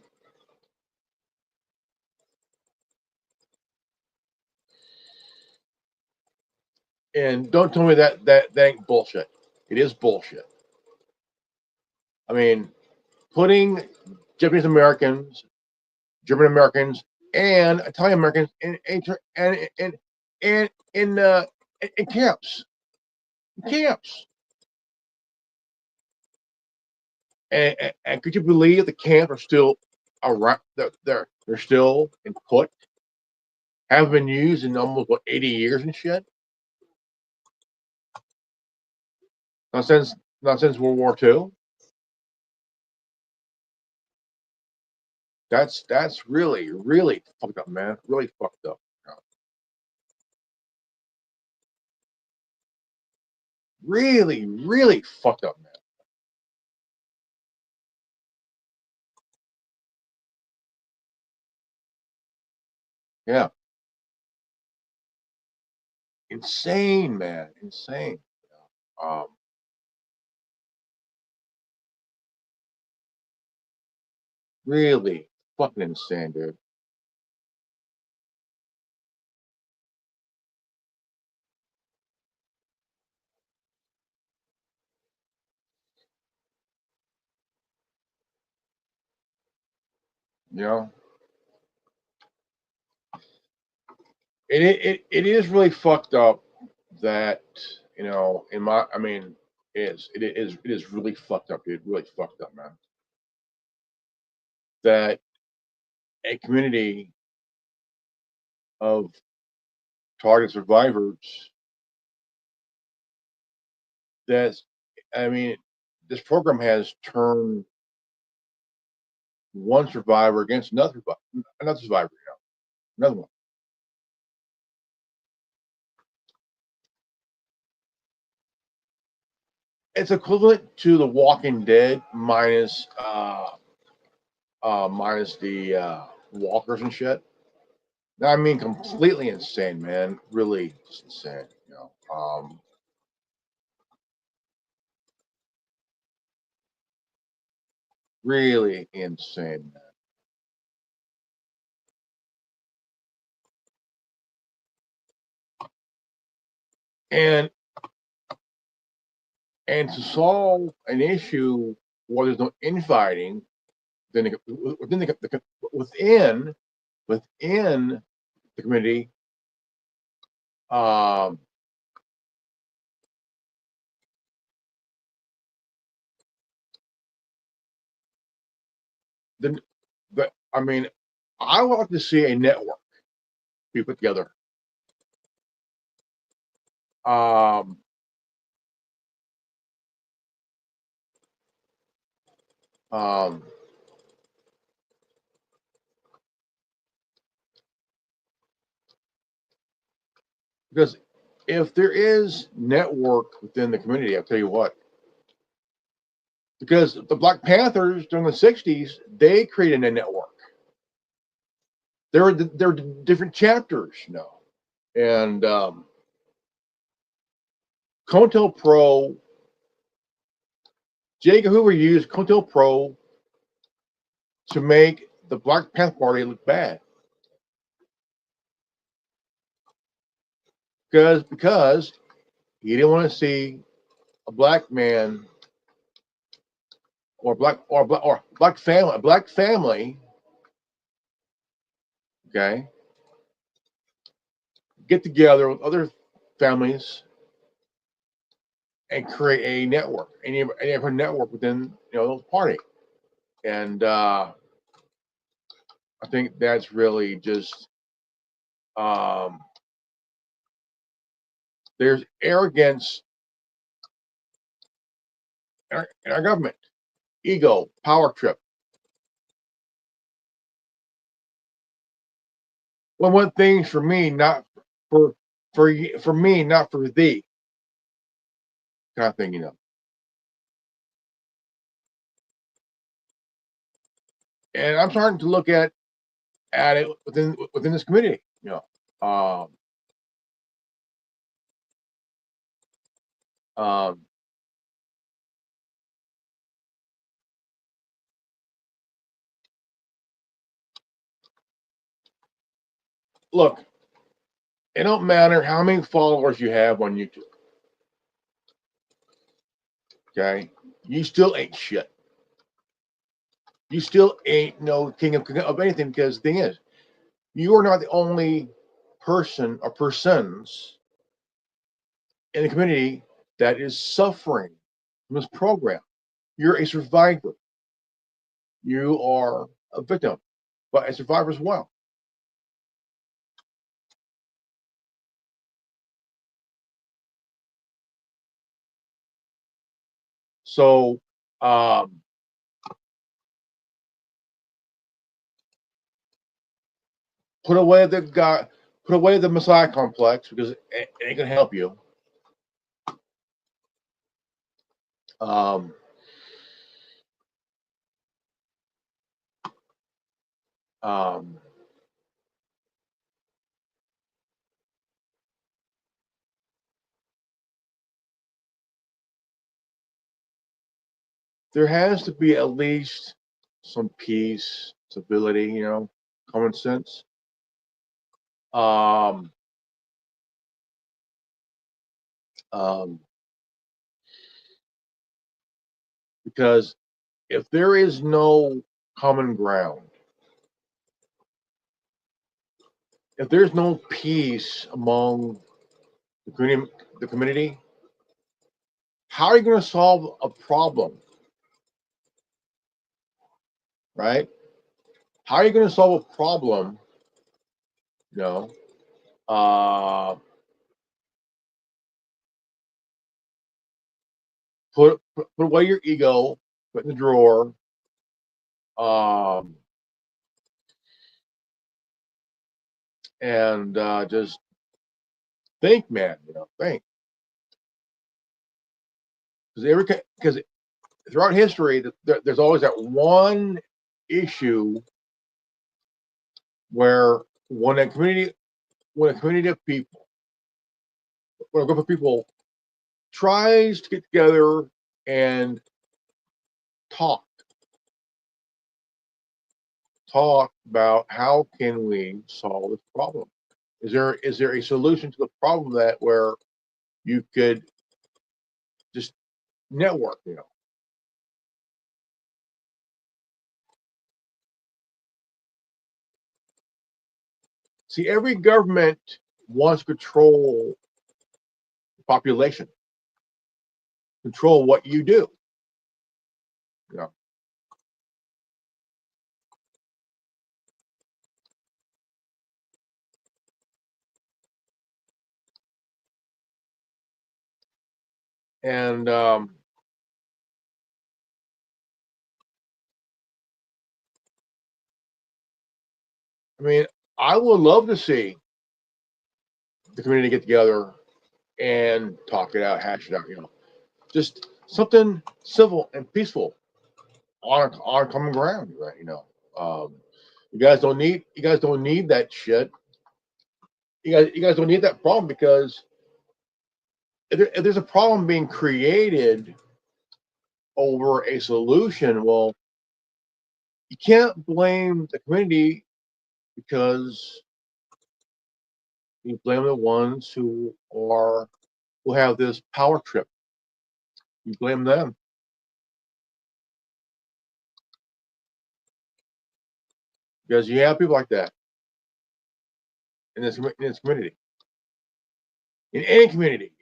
And don't tell me that ain't bullshit. It is bullshit. I mean, putting Japanese Americans, German Americans, and Italian Americans in camps, camps. And could you believe the camps are still around? They're still in put. Haven't been used in almost 80 years and shit. Not since World War II. That's really fucked up, man. Really fucked up. Really fucked up, man. Yeah, insane, man, insane. Um, really fucking insane, dude. You know, it is really fucked up that in my I mean it is really fucked up, dude. Really fucked up, man. that a community of target survivors that's I mean, this program has turned one survivor against another survivor, another one. It's equivalent to The Walking Dead minus the walkers and shit. I mean, completely insane, man. Really just insane. Really insane, man. And to solve an issue where there's no infighting, then within the community, um, then but I mean, I would like to see a network be put together. Um, um, because if there is network within the community, I'll tell you what. Because the Black Panthers during the '60s, they created a network. There were different chapters, and CONTELPRO, J. Edgar Hoover used CONTELPRO to make the Black Panther Party look bad because he didn't want to see a black man or black family, okay, get together with other families and create a network, any network within the party, and I think that's really just um, there's arrogance in our government, ego, power trip. Well, one things for me, not for me, not for thee, kind of thing. And I'm starting to look at it within this community. Um, um, look, it don't matter how many followers you have on YouTube. Okay, you still ain't shit. You still ain't no king of anything because the thing is, you are not the only person or persons in the community that is suffering from this program. You're a survivor. You are a victim, but a survivor as well. So, um, put away the guy, put away the Messiah complex because it ain't gonna help you. Um, um, there has to be at least some peace, stability, common sense. Um, um, because if there is no common ground, if there's no peace among the community, how are you going to solve a problem, right? How are you going to solve a problem? You know, uh, put away your ego, put in the drawer, um, and just think, man. Think because throughout history, there's always that one issue where when a community when a community of people, when a group of people tries to get together and talk, talk about how can we solve this problem. Is there a solution to the problem that where you could just network? See, every government wants to control the population, control what you do. You and I mean, I would love to see the community get together and talk it out, hash it out. Just something civil and peaceful on common ground, right? You guys don't need that shit. You guys don't need that problem because if there's a problem being created over a solution, well, you can't blame the community because you blame the ones who have this power trip. You blame them because you have people like that in this community, in any community.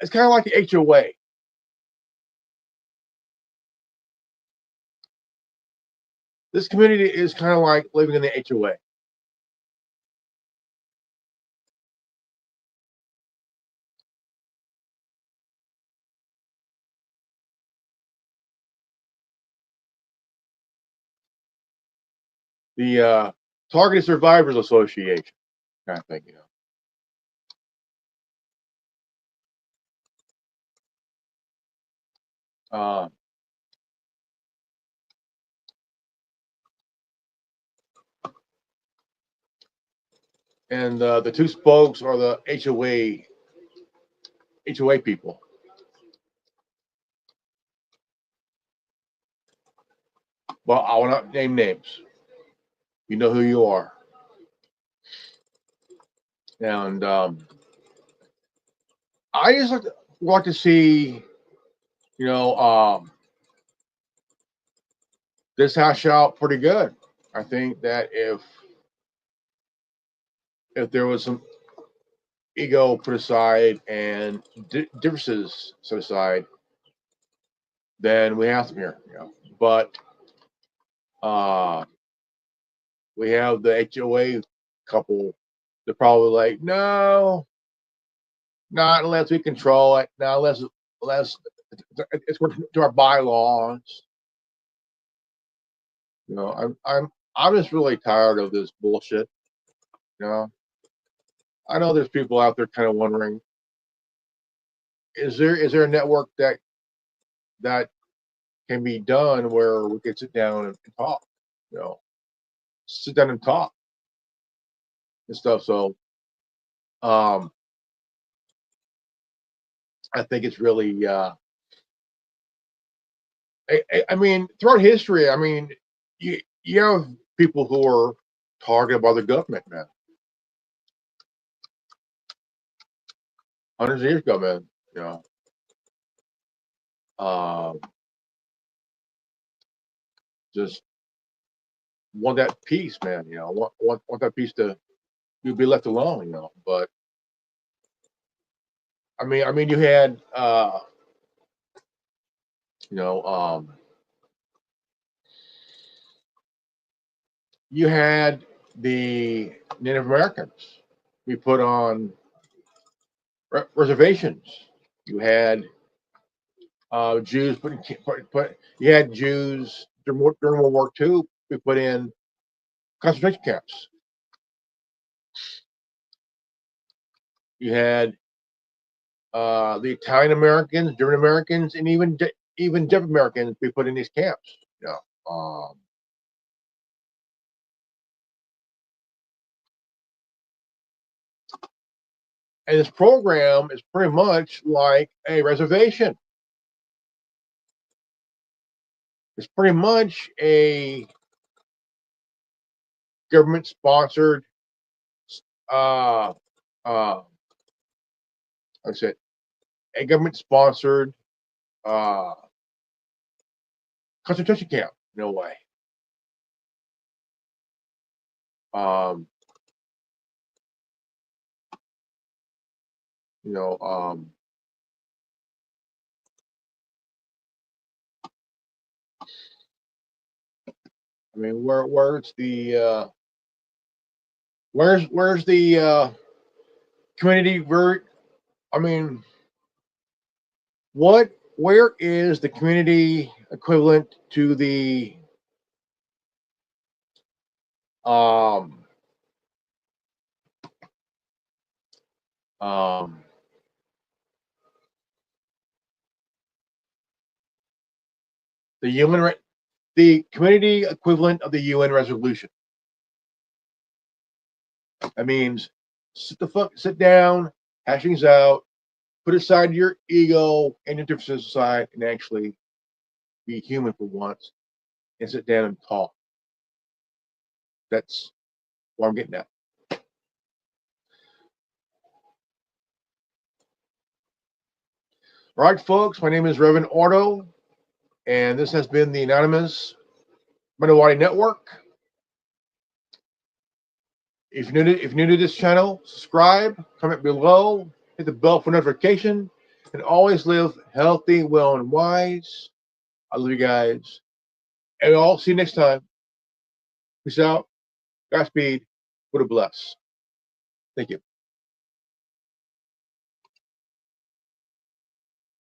It's kind of like the HOA. This community is kind of like living in the HOA. The Targeted Survivors Association kind of thing. Uh, and the two spokes are the HOA people. Well, I will not name names. You know who you are. And I just like to see, you know, this hash out pretty good. I think that if there was some ego put aside and differences set aside, then we have them here. But uh, we have the HOA couple. They're probably like, no, not unless we control it. Not unless it's going to our bylaws. I'm just really tired of this bullshit. You know, I know there's people out there kind of wondering, is there a network that can be done where we could sit down and talk, you know, sit down and talk and stuff. So um, I think it's really, I mean, throughout history, I mean, you have people who are targeted by the government, man. Hundreds of years ago, man. You know, um, just want that peace, man. Want that peace to you be left alone. But I mean, you had you know, um, You had the Native Americans be put on reservations. You had Jews you had Jews during World War II be put in concentration camps. You had the Italian Americans, German Americans, and even Deaf Americans be put in these camps. You know, and this program is pretty much like a reservation. It's pretty much a government-sponsored, uh, like I said, a government-sponsored uh, concentration camp in a way. Um, you know, I mean, where's the community? I mean, where is the community equivalent to um um the the community equivalent of the UN resolution? That means sit down, hash things out, put aside your ego and your differences aside, and actually be human for once and sit down and talk. That's what I'm getting at. All right, folks, my name is Reverend Ordo, and this has been the Anonymous Mando'Ade Network. If you're new to this channel, subscribe, comment below, hit the bell for notification, and always live healthy, well, and wise. I love you guys. And I'll see you next time. Peace out. Godspeed. Buddha bless. Thank you.